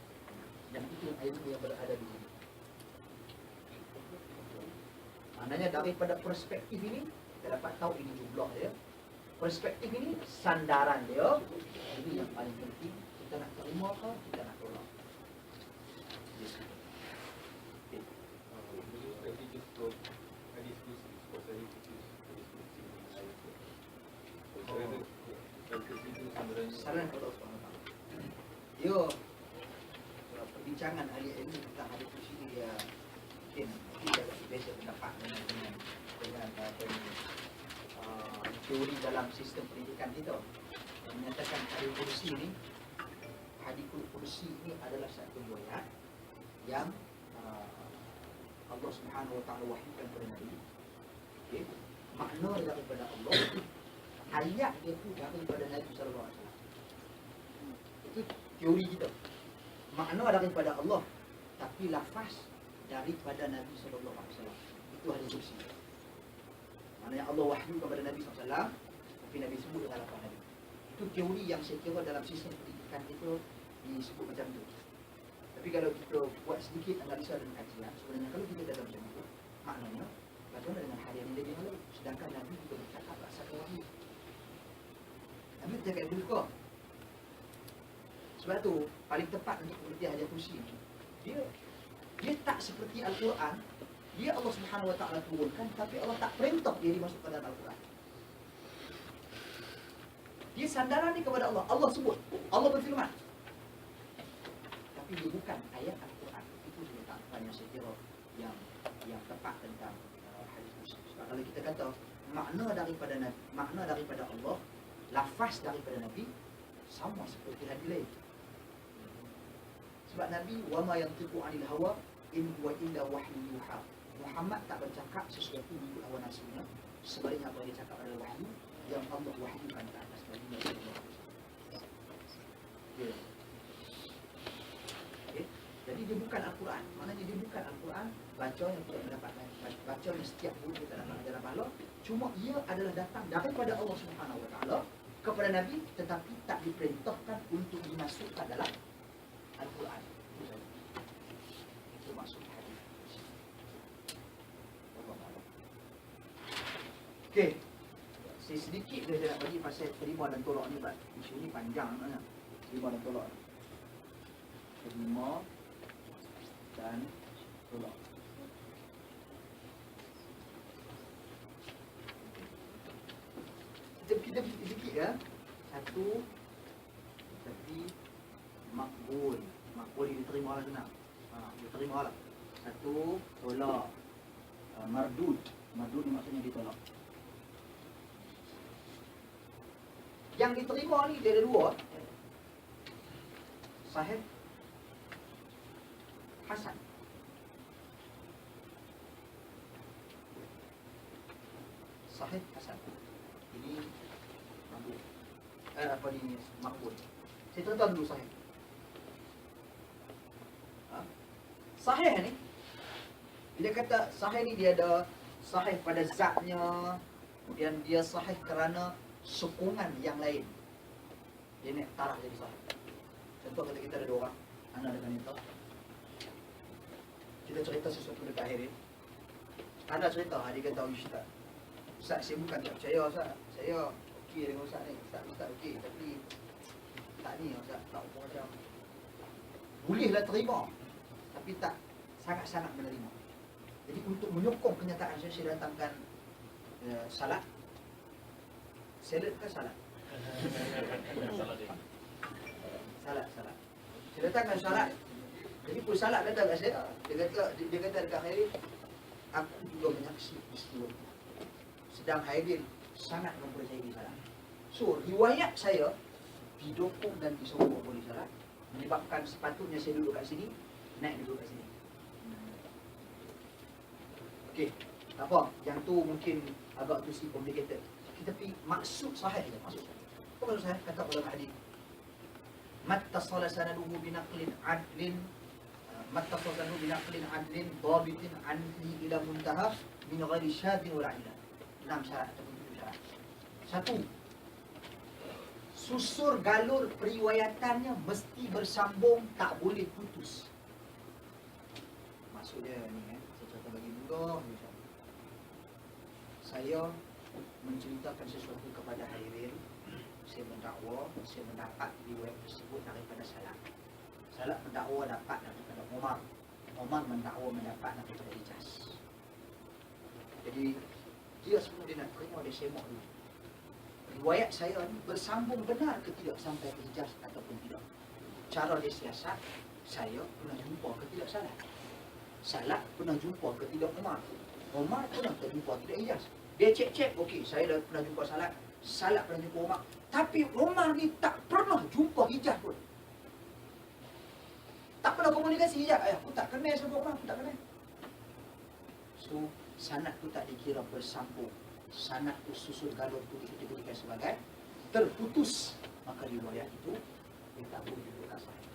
B: Dan itu ilmu yang berada di sini. Maknanya daripada perspektif ini, kita dapat tahu ini jumlah dia. Perspektif ini, sandaran dia. Ini yang paling penting. Kita nak terima ke, kita nak tolak. Yes. Saran kepada Allah. Dia perbincangan ahli ilmu tentang hadis kursi dia mungkin tidak biasa pendapat dengan teori dalam sistem pendidikan kita yang menyatakan hadis kursi ini adalah satu riwayat yang Allah Subhanahu Wa Taala wahyukan kepada Nabi. Okay. Makna daripada Allah, ayat dia tu daripada Nabi sallallahu alaihi wasallam. Itu teori kita. Makna daripada Allah, tapi lafaz daripada Nabi sallallahu alaihi wasallam. Itu hadis kursi. Maknanya Allah wahyu kepada Nabi sallallahu alaihi wasallam, tapi Nabi sebut dengan lafaz Nabi. Itu teori yang saya kira dalam sistem pendidikan kita disebut macam tu. Tapi kalau kita buat sedikit analisa dan kajian, sebenarnya kalau kita dalam macam itu, maknanya bagaimana dengan harian yang dia lalu, sedangkan Nabi juga bercakap bahasa wahyu. Nabi bercakap juga. Sebab tu paling tepat untuk pengertian hadis kursi ni, dia tak seperti Al-Quran. Dia Allah Subhanahu Wa Taala turunkan, tapi Allah tak perintah dia dimasukkan dalam Al-Quran. Dia sandaran ni kepada Allah. Allah sebut, Allah berfirman. Tapi dia bukan ayat Al-Quran. Itu letakkan yang saya kira yang tepat tentang hadis kursi. Sebab kalau kita kata makna daripada Allah, lafaz daripada Nabi sama seperti hadis lain. Sebab Nabi wama yantiqu 'anil hawa in huwa illa wahyu yuha. Muhammad tak bercakap sesuatu mengikut hawa nafsunya, sebaliknya apa yang dia cakap adalah wahyu yang Allah wahyukan ke atas Nabi sallallahu alaihi wasallam. Okay. Jadi dia bukan Al-Quran. Maknanya dia bukan Al-Quran, baca yang tidak mendapat baca yang setiap bulan kita dapat dalam pahala. Cuma ia adalah datang daripada Allah Subhanahu Wa Taala kepada Nabi, tetapi tak diperintahkan untuk dimasukkan dalam Al-Quran. Itu maksud hadis. Okey. Sedikit saya nak bagi pasal terima dan tolak ni, Pak. Isu ni panjang sebenarnya. Terima dan tolak. Terima dan tolak. Kita sikit ya. Satu, tapi makbul. Makbul ini diterima lah senang. Diterima lah. Satu, tolak. Mardud. Mardud ni maksudnya ditolak. Yang diterima ni dia ada dua. Sahih, hasan. Sahih, hasan.
A: ini mabuk. Apa ni makbul. Saya contoh dulu sahih. Sahih ni, dia kata sahih ni dia ada sahih pada zatnya, kemudian dia sahih kerana sokongan yang lain. Dia nak taraf jadi sahih. Contoh kata kita ada dua orang, anak dengan itu. Kita cerita sesuatu dekat akhirin. Anak cerita, dia kata, Ustaz, Ustaz saya bukan tak percaya Ustaz. Saya okey dengan Ustaz ni. Ustaz okey, tapi tak ni Ustaz, tak macam bolehlah terima, tapi tak sangat-sangat menerima. Jadi untuk menyokong kenyataan saya datangkan salad. Salad ke salad? Salad. Saya datangkan salad. Jadi pun salad datang kat saya. Dia kata dekat Haidin, aku juga menyaksi peristiwa itu. Sedang Haidin sangat mempercayai salad. So riwayat saya didukung dan disokong oleh salad, menyebabkan sepatutnya saya duduk kat sini, naik duduk kat sini. Okey, tak apa. Yang tu mungkin agak tu si complicated. Tapi maksud sahih je, maksud sahih. Apa maksud sahih? Kata ulama hadis. Mattasala sanaduhu binaqlin adlin mattasala sanaduhu binaqlin adlin dhabitin anhi ila muntaha min ghairi syadin wala ila. 6 syarat ataupun 7 syarat. 1. Susur galur periwayatannya mesti bersambung, tak boleh putus. Maksud dia ni saya contoh bagi mudah. Saya menceritakan sesuatu kepada Hairil. Saya mendakwa, saya mendapat riwayat tersebut daripada Salah. Salah mendakwa dapat daripada Umar. Umar mendakwa mendapat daripada Ijaz. Jadi dia semua dia nak terima, dia semak dulu. Riwayat saya ni bersambung benar ke tidak sampai ke Ijaz ataupun tidak. Cara dia siasat, saya pernah jumpa ke tidak Salah. Salah pernah jumpa ke tidak Umar. Umar pernah jumpa tidak Ijaz. Dia cek-cek, okey, saya dah pernah jumpa Salah. Salah pernah jumpa Umar. Tapi Umar ni tak pernah jumpa Ijaz pun. Tak pernah komunikasi Ijaz. Aku tak kenal sama Umar, aku tak kenal. So, sanad tu tak dikira bersambung. Sanad tu susun galur tu dijadikan sebagai terputus. Maka riwayat itu dia tak boleh duduk sahih.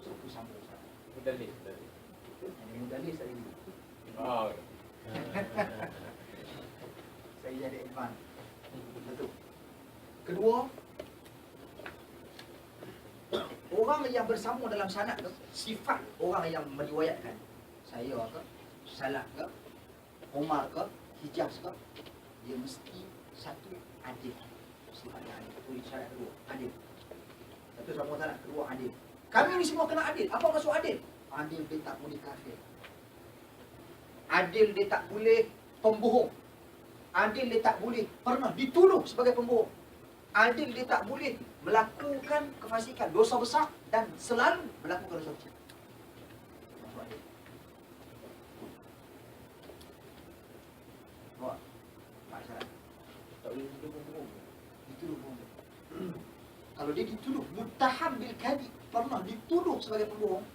A: So, tu sambung sahih.
C: Mudallis.
A: Yang mudallis tadi dulu.
C: Oh.
A: Saya jadi advance. Betul. Kedua, orang yang bersambung dalam sanad tu, sifat orang yang meriwayatkan, saya ke, Salah ke, Umar ke, Hijaz ke, dia mesti satu adil. Sifatnya adil. Itu syarat kedua, adil. Satu sama sanad, kedua adil. Kami ni semua kena adil. Apa maksud adil? Adil dia tak boleh kafir. Adil dia tak boleh pembohong. Adil dia tak boleh pernah dituduh sebagai pembohong. Adil dia tak boleh melakukan kefasikan, dosa besar dan selalu melakukan dosa kecil. Maksud adil. Buat masalah.
C: Tak boleh duduk pembohong.
A: Dituduh pembohong. Kalau dia dituduh muttaham bil kadhib, pernah dituduh sebagai pembohong,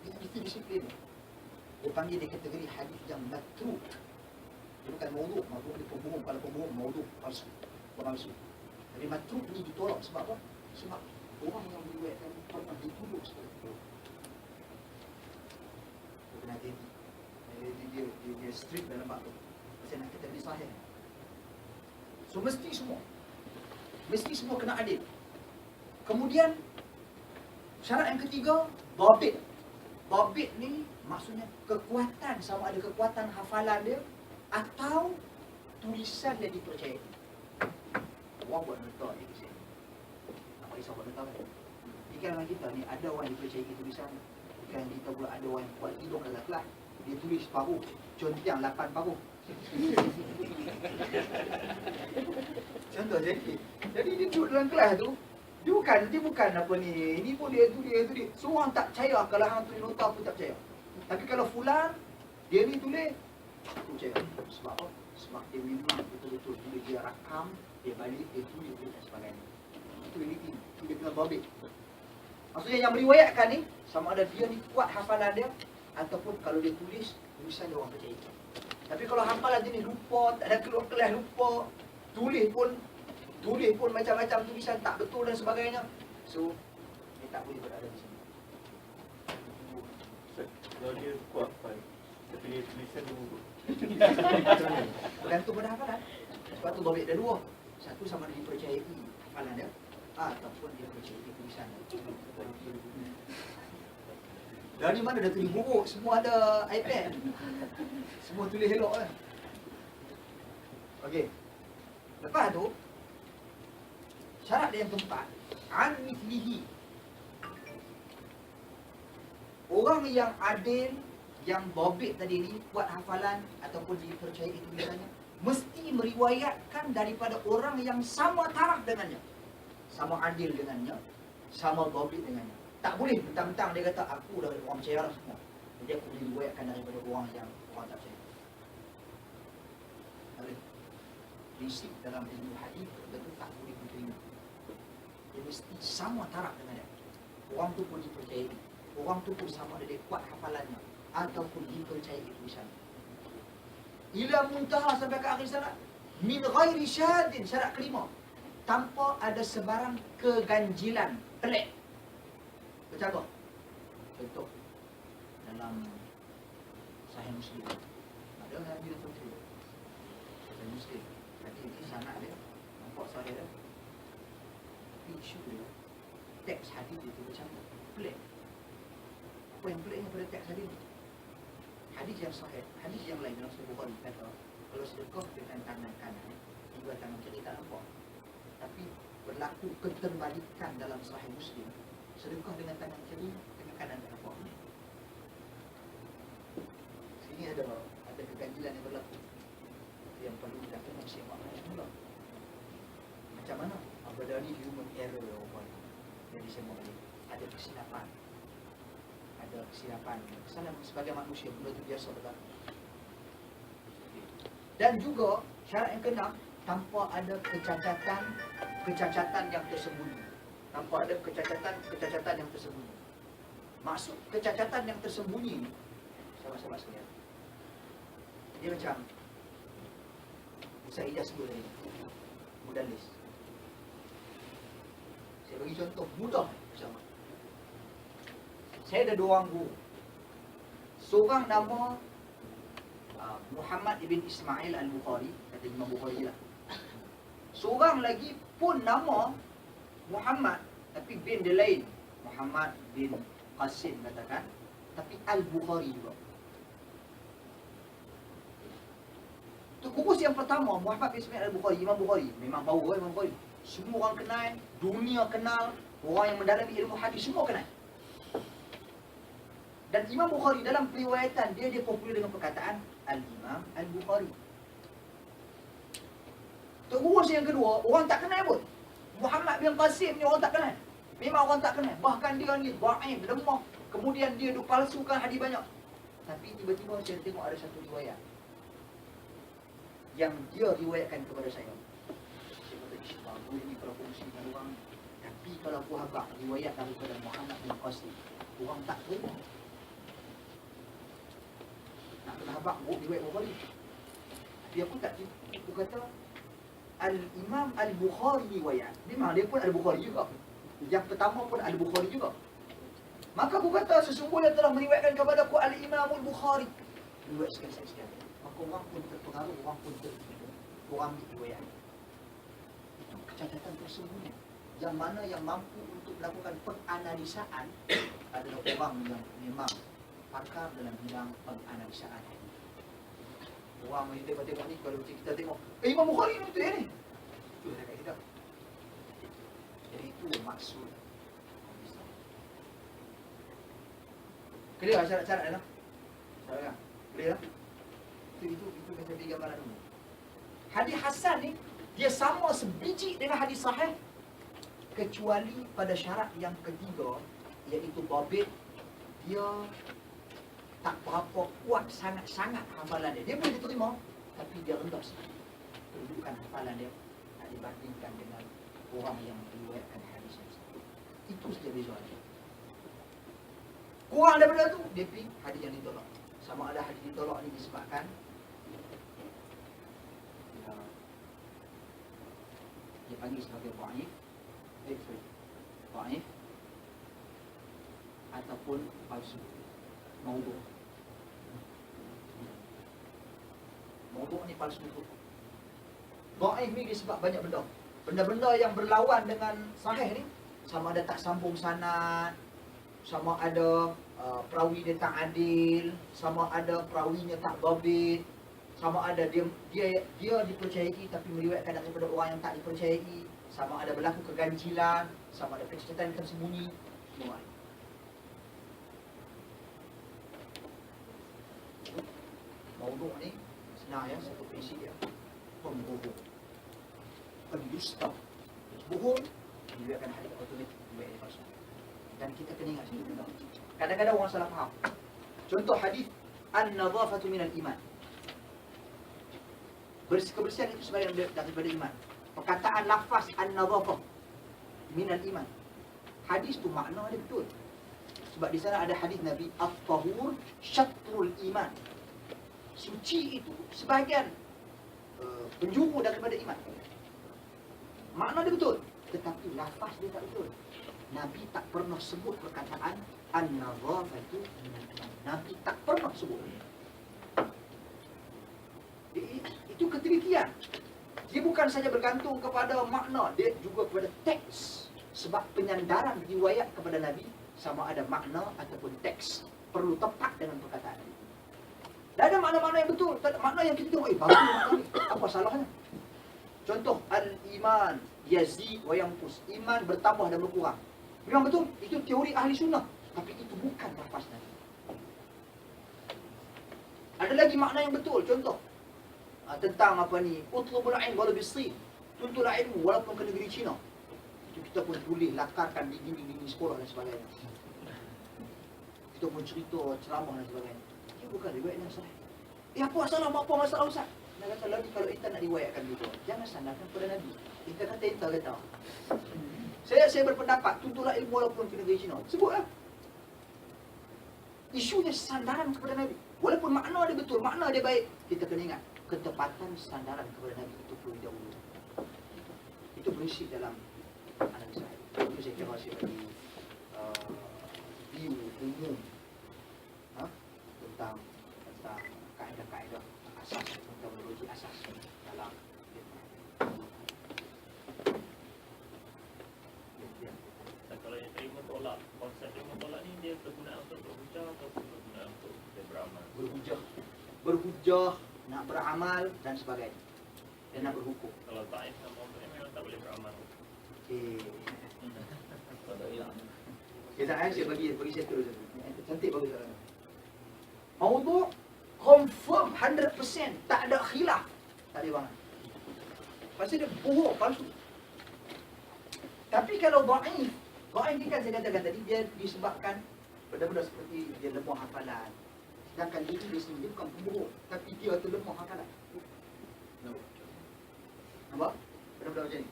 A: dia mesti disiplin. Dia panggil dia kategori hadis yang matruk. Dia bukan maudhu'. Maudhu' dia pembohong. Kalau pembohong, maudhu', palsu. Palsu. Jadi matruk ni ditolak sebab apa? Sebab orang yang meriwayatkan pernah dituduh sebagai pembohong. Dia kena hati-hati. Dia strict dalam bab tu. Pasal nak kategori sahih. So mesti semua kena adil. Kemudian syarat yang ketiga, dhabit. Dhabit ni maksudnya kekuatan, sama ada kekuatan hafalan dia atau tulisan yang dipercayai. Orang buat nota ni kisah. Apa kisah buat nota kan? Di kalangan kita ni ada orang yang dipercayai tulisan. Di kalangan kita pula ada orang yang buat hidung kelas-kelas. Dia tulis paruh, contiang 8 paruh. Contoh jadi dia duduk dalam kelas tu, dia bukan apa ni, ini pun dia tu. So orang tak percaya kalau hang tulis nota pun tak percaya. Tapi kalau fulan dia ni tulis, aku percaya. Sebab apa? Sebab dia memang betul-betul tulis, dia rakam, dia balik, dia tulis dan sebagainya. Itu realiti, itu dia kena babik. Maksudnya yang meriwayatkan ni
B: Sama ada dia ni kuat hafalan dia, ataupun kalau dia tulis, tulisan dia orang percaya. Tapi kalau hafalan dia ni lupa, tak ada keluar kelas lupa, tulis pun macam-macam tulisan tak betul dan sebagainya. So, dia tak boleh berada di sini.
C: Kalau dia kuat hafal, tapi dia tulisan dia buruk.
B: Bergantung pada hafalan. Sebab tu babit ada dua. Satu sama ada dipercayai hafalan dia, ataupun dia percayai tulisan dia. Dari mana dah tulis buruk? Semua ada iPad. Semua tulis elok kan. Okey. Lepas tu, syarat dia yang keempat, an mithlihi. Orang yang adil, yang babit tadi ni, kuat hafalan ataupun dipercayai tulisannya, mesti meriwayatkan daripada orang yang sama taraf dengannya, sama adil dengannya, sama babit dengannya. Tak boleh mentang-mentang dia kata aku dari orang percaya lah semua, jadi aku boleh riwayatkan daripada orang yang orang tak percaya. Tak boleh. Prinsip dalam ilmu hadis betul tak boleh diterima. Dia mesti sama taraf dengan dia. Orang tu pun dipercayai, orang tu pun sama ada dia kuat hafalannya ataupun dipercayai tulisannya. Ila muntaha sampai ke akhir syarat. Min ghairi syadin, syarat kelima, tanpa ada sebarang keganjilan, pelik. Macam apa? Contoh dalam Sahih Muslim ada hadis yang penting. Sahih Muslim, hadis ini sanad dia, nampak sahih dia. Tapi isu dia, teks hadis itu macam pelik. Apa yang peliknya pada teks hadis itu? Hadis yang sahih, hadis yang lain dalam Sahih Bukhari kata, kalau sedekah dengan tangan kanan, dua tangan kiri tak nampak. Tapi berlaku keterbalikan dalam Sahih Muslim. Sedekah dengan tangan kiri, dengan kanan tak nampak. Sini ada keganjilan yang berlaku. Yang perlu kita kena semak semula. Macam mana? Apabila ni human error orang. Jadi saya mau ada kesilapan. Ada kesilapan. Kesalahan sebagai manusia benda itu biasa berlaku. Dan juga syarat yang keenam, tanpa ada kecacatan yang tersembunyi. Tanpa ada kecacatan yang tersembunyi. Maksud kecacatan yang tersembunyi ni, sahabat-sahabat sekalian, dia macam Ustaz Ida sebut tadi, mudallis. Saya bagi contoh mudah bersama. Saya ada dua orang guru. Seorang nama Muhammad ibn Ismail al-Bukhari, kata Imam Bukhari lah. Seorang lagi pun nama Muhammad, tapi bin dia lain. Muhammad bin Qasim katakan, tapi Al-Bukhari juga. Tu kurus yang pertama, Muhammad bin Ismail Al-Bukhari, Imam Bukhari. Memang bau Imam Bukhari. Semua orang kenal, dunia kenal, orang yang mendalami ilmu hadis semua kenal. Dan Imam Bukhari dalam periwayatan dia popular dengan perkataan Al-Imam Al-Bukhari. Tu kurus yang kedua, orang tak kenal pun. Muhammad bin Qasim ni orang tak kenal. Memang orang tak kenal. Bahkan dia ni dhaif, lemah. Kemudian dia palsukan hadis banyak. Tapi tiba-tiba saya tengok ada satu riwayat yang dia riwayatkan kepada saya. Saya kata, bagus ni kalau kongsi dengan orang. Tapi kalau aku habaq riwayat daripada Muhammad bin Qasim, orang tak terima. Nak kena habaq riwayat Bukhari. Tapi aku tak terima. Aku kata, Al-Imam Al-Bukhari riwayat. Memang dia pun Al-Bukhari juga. Yang pertama pun Al-Bukhari juga. Maka aku kata sesungguhnya telah meriwayatkan kepada aku Al-Imam Al-Bukhari. Riwayat sekali-sekali. Maka orang pun terpengaruh, orang pun tertipu. Orang ambil riwayat. Itu kecacatan tersembunyi. Yang mana yang mampu untuk melakukan penganalisaan adalah orang yang memang pakar dalam bidang penganalisaan. Orang yang tengok-tengok ni, kalau kita tengok, Imam Bukhari ni betul ni. Itu dah kat kita. Jadi itu maksud. Clear lah syarat-syarat dah? Syarat kan? Clear lah? Itu yang saya beri gambaran dulu. Hadis Hasan ni, dia sama sebiji dengan hadis sahih, kecuali pada syarat yang ketiga, iaitu babit, dia tak berapa kuat sangat-sangat hafalan dia. Dia boleh diterima, tapi dia rendah sekali. Kedudukan hafalan dia tak dibandingkan dengan orang yang meriwayatkan hadis yang sama. Itu saja beza dia. kurang daripada tu, dia pergi hadis yang ditolak. Sama ada hadis ditolak ni disebabkan dia panggil sebagai dhaif, dhaif ataupun palsu, maudhu'. Maudhu' ni palsu tu. Dhaif ni disebab banyak benda. Benda-benda yang berlawan dengan sahih ni, sama ada tak sambung sanad, sama ada perawi dia tak adil, sama ada perawinya tak dhabit, sama ada dia dipercayai tapi meriwayatkan daripada orang yang tak dipercayai, sama ada berlaku keganjilan, sama ada pencatatan tersembunyi, semua. Maudhu' ni senang ya, satu prinsip dia, pembohong, pendusta, bohong, diriwayatkan hadis otomatik riwayat palsu. Dan kita kena ingat sini, kadang-kadang orang salah faham. Contoh hadis an-nadhafatu minal iman. Kebersihan itu sebagian daripada iman. Perkataan lafaz an-nadhafah minal iman, hadis tu makna dia betul. Sebab di sana ada hadis Nabi, at-tahur syatrul iman. Suci itu sebahagian penjuru daripada iman. Makna dia betul, tetapi lafaz dia tak betul. Nabi tak pernah sebut perkataan an-nadhafatu minal iman. Nabi tak pernah sebut. Itu ketelitian. Dia bukan saja bergantung kepada makna, dia juga kepada teks. Sebab penyandaran riwayat kepada Nabi sama ada makna ataupun teks, perlu tepat dengan perkataan Nabi. Dan ada makna-makna yang betul, tak ada makna yang kita tengok, bagus makna ni, apa salahnya? Contoh, al-iman yazid wa yanqus. Iman bertambah dan berkurang. Memang betul, itu teori ahli sunnah, tapi itu bukan lafaz Nabi. Ada lagi makna yang betul, contoh tentang apa ni, utlubul ilm walau bisin, tuntutlah ilmu walaupun ke negeri Cina. Itu kita pun tulis, lakarkan di dinding-dinding sekolah dan sebagainya. Kita pun cerita, ceramah dan sebagainya. Dia bukan riwayat yang sahih. Apa masalah Ustaz? Nak kata lagi kalau kita nak riwayatkan juga, jangan sandarkan kepada Nabi. Kita kata saya berpendapat, tuntutlah ilmu walaupun ke negeri Cina. Sebutlah. Isunya sandaran kepada Nabi. Walaupun makna dia betul, makna dia baik, kita kena ingat, ketepatan sandaran kepada Nabi itu perlu dahulu. Itu prinsip dalam analisa. Itu saya kira sebagai view umum tentang kaedah-kaedah asas, metodologi asas dalam
C: Dan kalau yang terima tolak, konsep terima tolak ni dia berguna untuk berhujah ataupun berguna untuk dia beramal?
B: Berhujah, nak beramal dan sebagainya. Dan nak berhukum.
C: Kalau taif sama orang memang tak boleh beramal.
D: Tak hilang.
B: Saya bagi settle. Cantik bagus soalan. Maudhu' confirm 100%, tak ada khilaf. Tak ada bangan. Pasal dia bohong, palsu. Tapi kalau dhaif ni kan saya katakan tadi, dia disebabkan benda-benda seperti dia lemah hafalan. Sedangkan ini dia sendiri dia bukan pembohong, tapi dia tu lemah hafalan. Nampak? Benda-benda macam ni.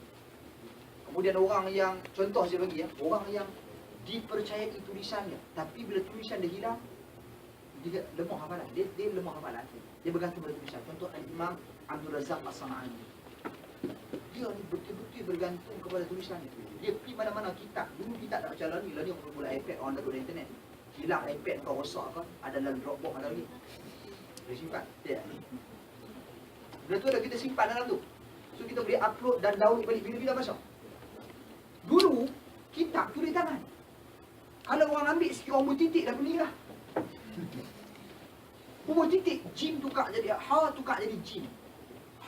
B: Kemudian orang yang, contoh saya bagi ya, orang yang dipercayai tulisannya, tapi bila tulisan dia hilang, dia lemah hafalan. Dia lemah hafalan. Dia bergantung pada tulisan. Contoh Imam Abdul Razak As-San'ani. Dia ni betul-betul bergantung kepada tulisannya. Dia pergi mana-mana kitab. Dulu kitab tak macam ni. Lalu orang mula iPad, orang dah guna internet. Hilang iPad kau rosak ke, ada dalam Dropbox ada lagi. Dia simpan. Dia. Bila tu ada kita simpan dalam tu. So kita boleh upload dan download balik bila-bila masa. Dulu kitab tulis tangan. Kalau orang ambil sikit orang bertitik dah pening lah. Bubuh titik, jim tukar jadi ha, tukar jadi jim.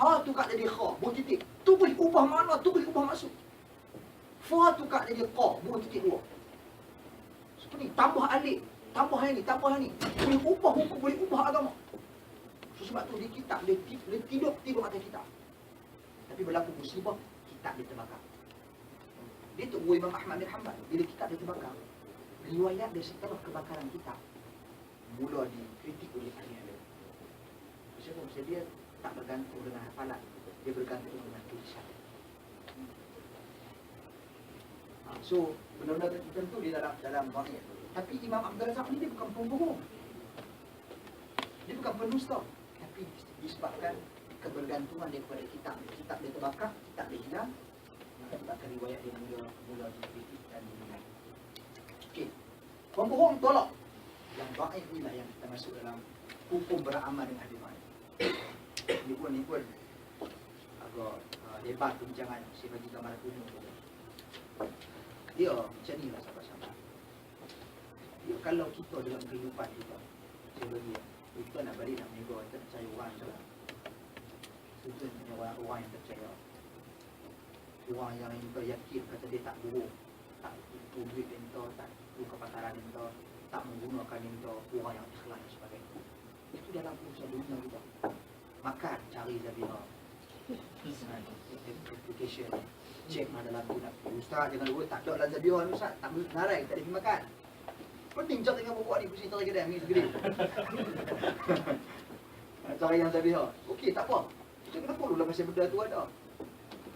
B: Ha tukar jadi kha, bubuh titik. Tu boleh ubah makna, tu boleh ubah maksud. Fa tukar jadi qa, bubuh titik dua. Seperti tambah alif, tambah yang ni, tambah yang ni. Boleh ubah hukum, boleh ubah agama. So, sebab tu di kitab, dia tidur atas kitab. Tapi berlaku musibah, kitab dia terbakar. Dia tu Imam Ahmad bin Hanbal, bila kitab dia terbakar, riwayat dia setelah kebakaran kitab mula dikritik oleh ahli-ahli. Sebab dia tak bergantung dengan hafalan, dia bergantung dengan tulisan. So benda-benda tertentu di dalam dhaif. Tapi Imam Abdul Razak ni dia bukan pembohong. Dia bukan pendusta. Tapi disebabkan kebergantungan dia kepada kitab dia terbakar, kitab dia hilang, menyebabkan riwayat dia mula dikritik dan dinilai. Okey. Pembohong tolak. Yang dhaif inilah yang kita masuk dalam hukum beramal dengan hadis dhaif. Ini pun agak lebar perbincangan. Saya bagi gambaran umum saja. Dia macam ni lah sahabat-sahabat. Dia kalau kita dalam kehidupan kita, saya bagi kita nak balik nak menego, kita nak cari orang salah. Itu punya orang yang percaya. Orang yang kita yakin kata dia tak bohong, tak tipu duit kita, tak tipu kepakaran kita, tak menggunakan kita, orang yang ikhlas dan sebagainya. Itu dalam urusan dunia kita. Makan, cari Zabira. Application. Cek mana dalam tu nak Ustaz jangan lupa tak ada dalam Zabira ni Ustaz, tak boleh narai, tak ada pergi makan. Penting cak dengan bawa ni pusing cari kedai ni segede. Cari yang Zabira. Okey, tak apa. Kita kena follow lah pasal benda tu ada.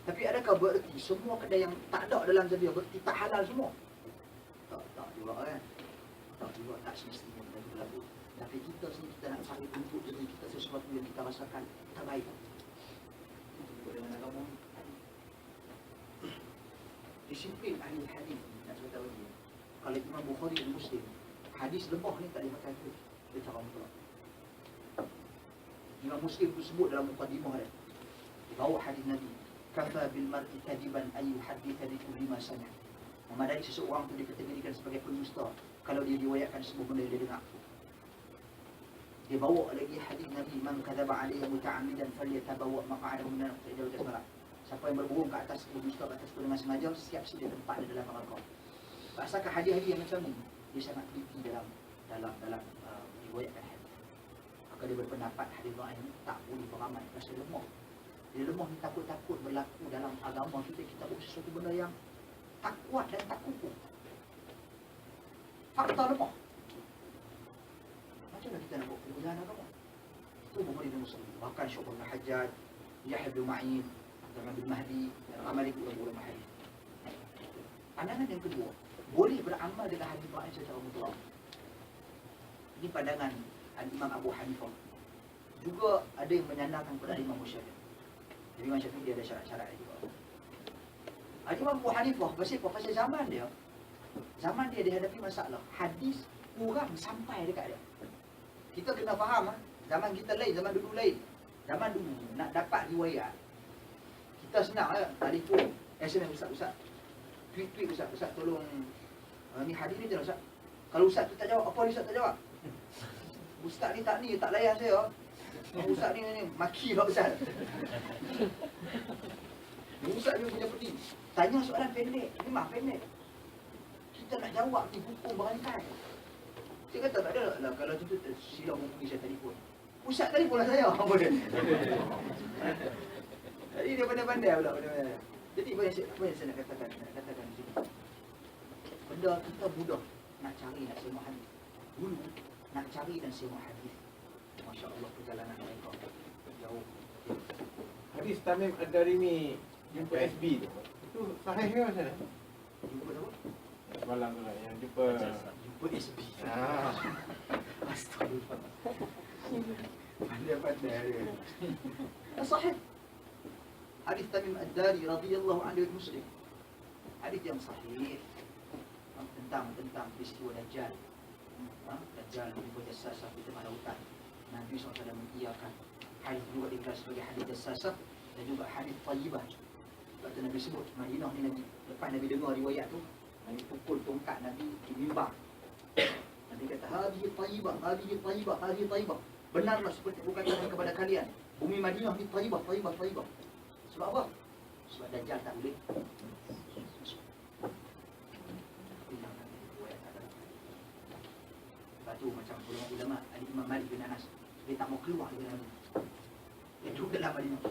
B: Tapi adakah bererti semua kedai yang tak ada dalam Zabira bererti tak halal semua? Tak juga kan. Tak juga, tak semestinya benda tu berlaku. Tapi kita sendiri kita nak cari untuk diri kita sesuatu yang kita rasakan terbaik. Itu juga dengan agama. Disiplin ahli hadis nak cerita lagi. Kalau Imam Bukhari dan Muslim, hadis lemah ni tak dimakan tu. Dia cara mutlak. Imam Muslim tu sebut dalam mukadimah dia. Bawa hadis Nabi. Kafa bil mar'i kadiban ay yuhadditha li kulli ma sami'a. Memadai seseorang tu dikategorikan sebagai pendusta kalau dia riwayatkan semua benda yang dia dengar. Dia bawa lagi hadis Nabi, man kadzaba alayya muta'ammidan falyatabawwa maq'adahu minan nar. Siapa yang berbohong ke atas, berdusta ke atas dengan sengaja, siap sedia tempat dia dalam neraka. Asalkan hadis-hadis yang macam ni, dia sangat teliti dalam riwayatkan hadis. Maka dia berpendapat hadis dhaif ini tak boleh beramal kerana lemah. Dia lemah ni takut-takut berlaku dalam agama kita buat sesuatu benda yang tak kuat dan tak kukuh. Fakta lemah. Macam mana kita nak buat perbezaan agama? Itu Bukhari dan Muslim. Bahkan Syu'bah bin Hajjaj, Yahya bin Ma'in, Abdullah bin Mahdi, dan Malik ulama hadis. Pandangan yang kedua, boleh beramal dengan hadis dhaif secara mutlak. Ini pandangan Imam Abu Hanifah. Juga ada yang menyandarkan kepada Imam Syafi'i. Jadi Imam Syafi'i dia ada syarat-syarat juga. Imam Abu Hanifah pasal zaman dia dihadapi masalah hadis kurang sampai dekat dia. Kita kena faham zaman kita lain, zaman dulu lain. Zaman dulu nak dapat riwayat kita senang telefon, SMS ustaz. Tweet ustaz tolong ni hadis ni je ustaz. Kalau ustaz tu tak jawab, apa ni ustaz tak jawab? Ustaz ni tak layan saya. Ustaz ni maki lah ustaz. Ustaz dia punya peti. Tanya soalan pendek, memang pendek. Kita nak jawab ni hukum berangkai. Saya kata tak ada lah, kalau tu silap hubungi saya telefon. Ustaz telefon lah saya. Apa dia? Jadi dia pandai-pandai pula. Jadi apa yang saya nak katakan di sini? Benda kita mudah nak cari nak semua hadis. Dulu nak cari dan semua hadis. Masya Allah perjalanan mereka jauh.
F: Hadis Tamim Ad-Darimi jumpa SB tu. Itu sahih ke macam mana?
B: Jumpa apa?
F: Semalam tu lah yang jumpa
B: SB.
F: Astagfirullah.
B: Pandai-pandai dia. Sahih. Hadis Tamim Ad-Dari radhiyallahu anhu Muslim. Hadis yang sahih tentang peristiwa Dajjal. Dajjal membuat jasasah di tengah lautan. Nabi SAW mengiyakan. Hadis juga dikatakan sebagai hadis jasasah dan juga hadis tayyibah. Sebab tu Nabi sebut Madinah ni Nabi, lepas Nabi dengar riwayat tu, Nabi pukul tongkat Nabi di mimbar. Nabi kata hadhihi tayyibah, hadhihi tayyibah, hadhihi tayyibah. Benarlah seperti bukan kepada kalian. Bumi Madinah ni tayyibah, tayyibah, tayyibah. Sebab apa? Sebab Dajjal tak boleh. Sebab tu macam ulama Imam Malik bin Anas, dia tak mau keluar dari Madinah. Dia duduk dalam Madinah.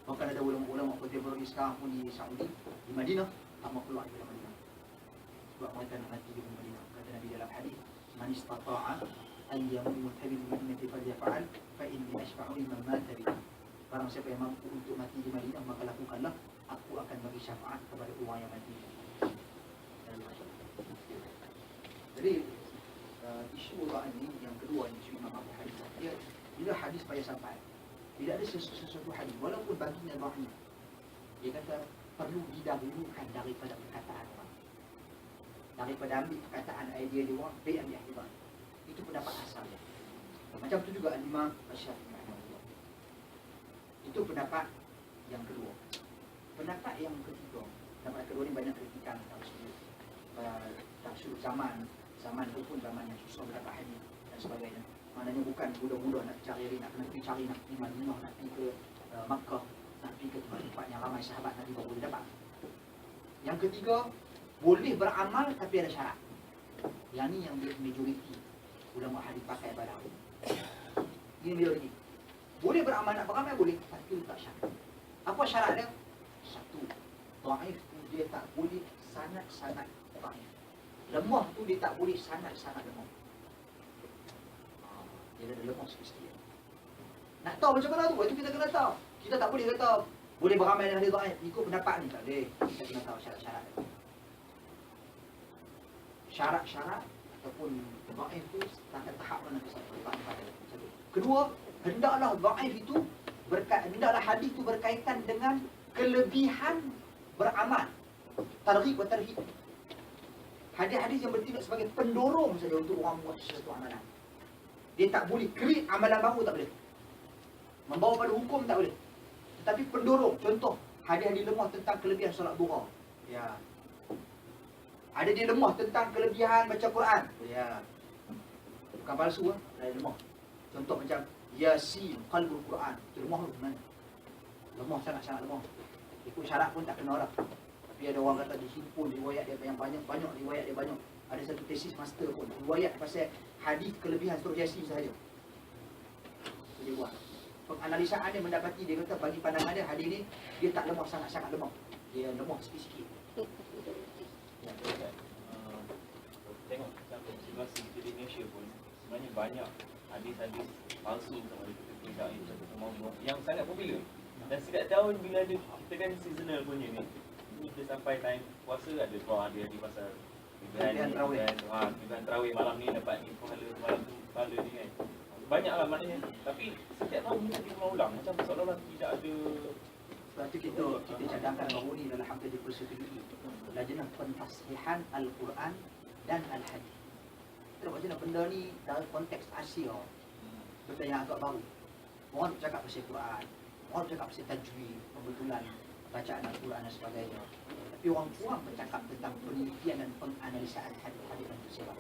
B: Bahkan ada ulama-ulama kontemporer sekarang pun di Saudi, di Madinah, tak mau keluar dari Madinah. Sebab mereka nak mati di Madinah. Kata Nabi dalam hadis, man istata'a an yamuta bil Madinati falyaf'al fa inni ashfa'u liman mata biha. Barang siapa yang mampu untuk mati di Madinah, maka lakukanlah. Aku akan bagi syafaat kepada orang yang mati. Jadi isu orang ini yang kedua, isu Imam Abu Hanifah. Dia bila hadis payah sampai, bila ada sesuatu hadis walaupun baginya dhaif, dia kata perlu didahulukan daripada perkataan orang, daripada ambil perkataan idea dia orang, dia ambil ihtibar. Itu pendapat asalnya. Macam tu juga Imam Syafi'i rahimahullah. Itu pendapat yang kedua. Pendapat yang ketiga, pendapat kedua ni banyak kritikan tafsir zaman itu pun zaman yang susah berdapat hadis dan sebagainya. Maknanya bukan mudah-mudah nak cari, nak kena pergi cari, nak pergi Madinah, nak pergi ke Makkah, nak pergi ke tempat-tempat yang ramai sahabat Nabi baru boleh dapat. Yang ketiga, boleh beramal tapi ada syarat. Yang ni yang majoriti ulama hadis pakai pada hari. Ini majoriti. Boleh beramal, nak beramal boleh, tapi tak syarat. Apa syarat dia? Satu, dhaif tu dia tak boleh sanad-sanad dhaif. Lemah tu dia tak boleh sanad-sanad lemah. Dia ada lemah sikit-sikit. Nak tahu macam mana tu? Itu kita kena tahu. Kita tak boleh kata boleh beramal dengan hadis dhaif ikut pendapat ni, tak boleh. Kita kena tahu syarat-syarat. Syarat-syarat ataupun dhaif tu tahap mana kesalahan. Kedua, hendaklah dhaif itu hendaklah hadis itu berkaitan dengan kelebihan beramal. Targhib wa tarhib. Hadis-hadis yang bertindak sebagai pendorong saja untuk orang buat sesuatu amalan. Dia tak boleh create amalan baru, tak boleh. Membawa pada hukum tak boleh. Tetapi pendorong. Contoh, hadis-hadis lemah tentang kelebihan solat duha. Ya. Ada dia lemah tentang kelebihan baca Quran. Ya. Bukan palsu, ada lemah. Contoh macam Yasin, qalbul Quran. Itu lemah tu mana? Lemah, sangat-sangat lemah. Ikut syarat pun tak kena orang. Tapi ada orang kata dihimpun riwayat dia yang banyak riwayat dia banyak. Ada satu tesis master pun riwayat pasal hadis kelebihan surah Yasin sahaja. Dia buat. Penganalisaan dia mendapati, dia kata bagi pandangan dia hadis ni dia tak lemah, sangat-sangat lemah. Dia lemah sikit-sikit.
C: Ya, tengok sampai situasi kita di Malaysia pun sebenarnya banyak hadis-hadis palsu sama kita tidak yang sangat popular. Dan setiap tahun bila ada, kita kan seasonal punya ni, kita sampai time puasa ada di pasal
B: Kelebihan tarawih.
C: Kelebihan tarawih malam ni dapat ni pahala, malam tu pahala ni kan. Banyaklah maknanya. Tapi setiap tahun kita berulang ulang macam seolah-olah tidak ada.
B: Sebab tu kita cadangkan baru ni dalam Hamzah Persetujuan Lajnah Pentasihan Al-Quran dan Al-Hadis. Kita macam mana benda ni dalam konteks Asia, benda yang agak baru. Orang cakap pasal Quran, orang cakap pasal tajwid, pembetulan bacaan Al-Quran dan sebagainya. Tapi orang kurang bercakap tentang penelitian dan penganalisaan hadis-hadis dan tersebut.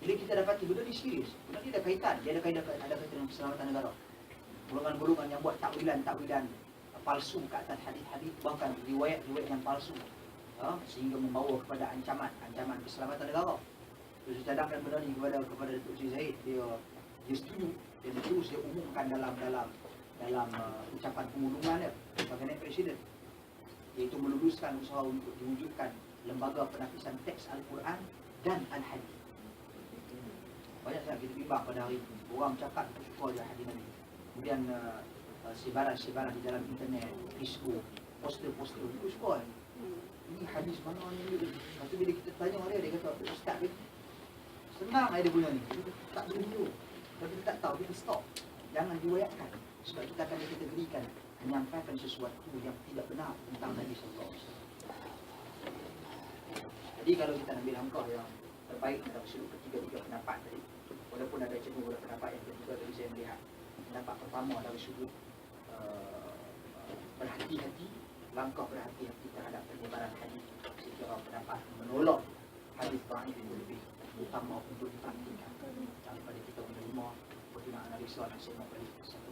B: Bila kita dapati benda ni serius, benda ni ada kaitan. Dia ada kaitan dengan keselamatan negara. Golongan-golongan yang buat takwilan palsu ke atas hadis-hadis, bahkan riwayat-riwayat yang palsu, sehingga membawa kepada ancaman keselamatan negara. Terus cadangkan benda ni kepada Datuk Seri Zahid, dia setuju, dia terus dia umumkan dalam ucapan pengumuman dia sebagai naib presiden, iaitu meluluskan usaha untuk diwujudkan lembaga penapisan teks Al-Quran dan Al-Hadis. Banyak sangat kita bimbang pada hari ini. Orang cakap suka je hadis Nabi. Kemudian sebaran di dalam internet, Facebook, poster-poster itu suka. Ini hadis mana ni? Lepas tu bila kita tanya dia kata, Ustaz dia senang dia punya ni. Tak boleh dulu. Tapi kita tak tahu, kita stop. Jangan diwayatkan. Sebab kita akan dikategorikan menyampaikan sesuatu yang tidak benar tentang Nabi SAW. Jadi kalau kita ambil langkah yang terbaik dalam sudut ketiga-tiga pendapat tadi, walaupun ada cenderung pendapat yang ketiga tadi saya melihat pendapat pertama dari sudut berhati-hati, langkah berhati-hati terhadap penyebaran hadis secara pendapat menolak hadis dhaif itu lebih utama untuk diperhatikan daripada kita menerima bagaimana analisa dan semak balik satu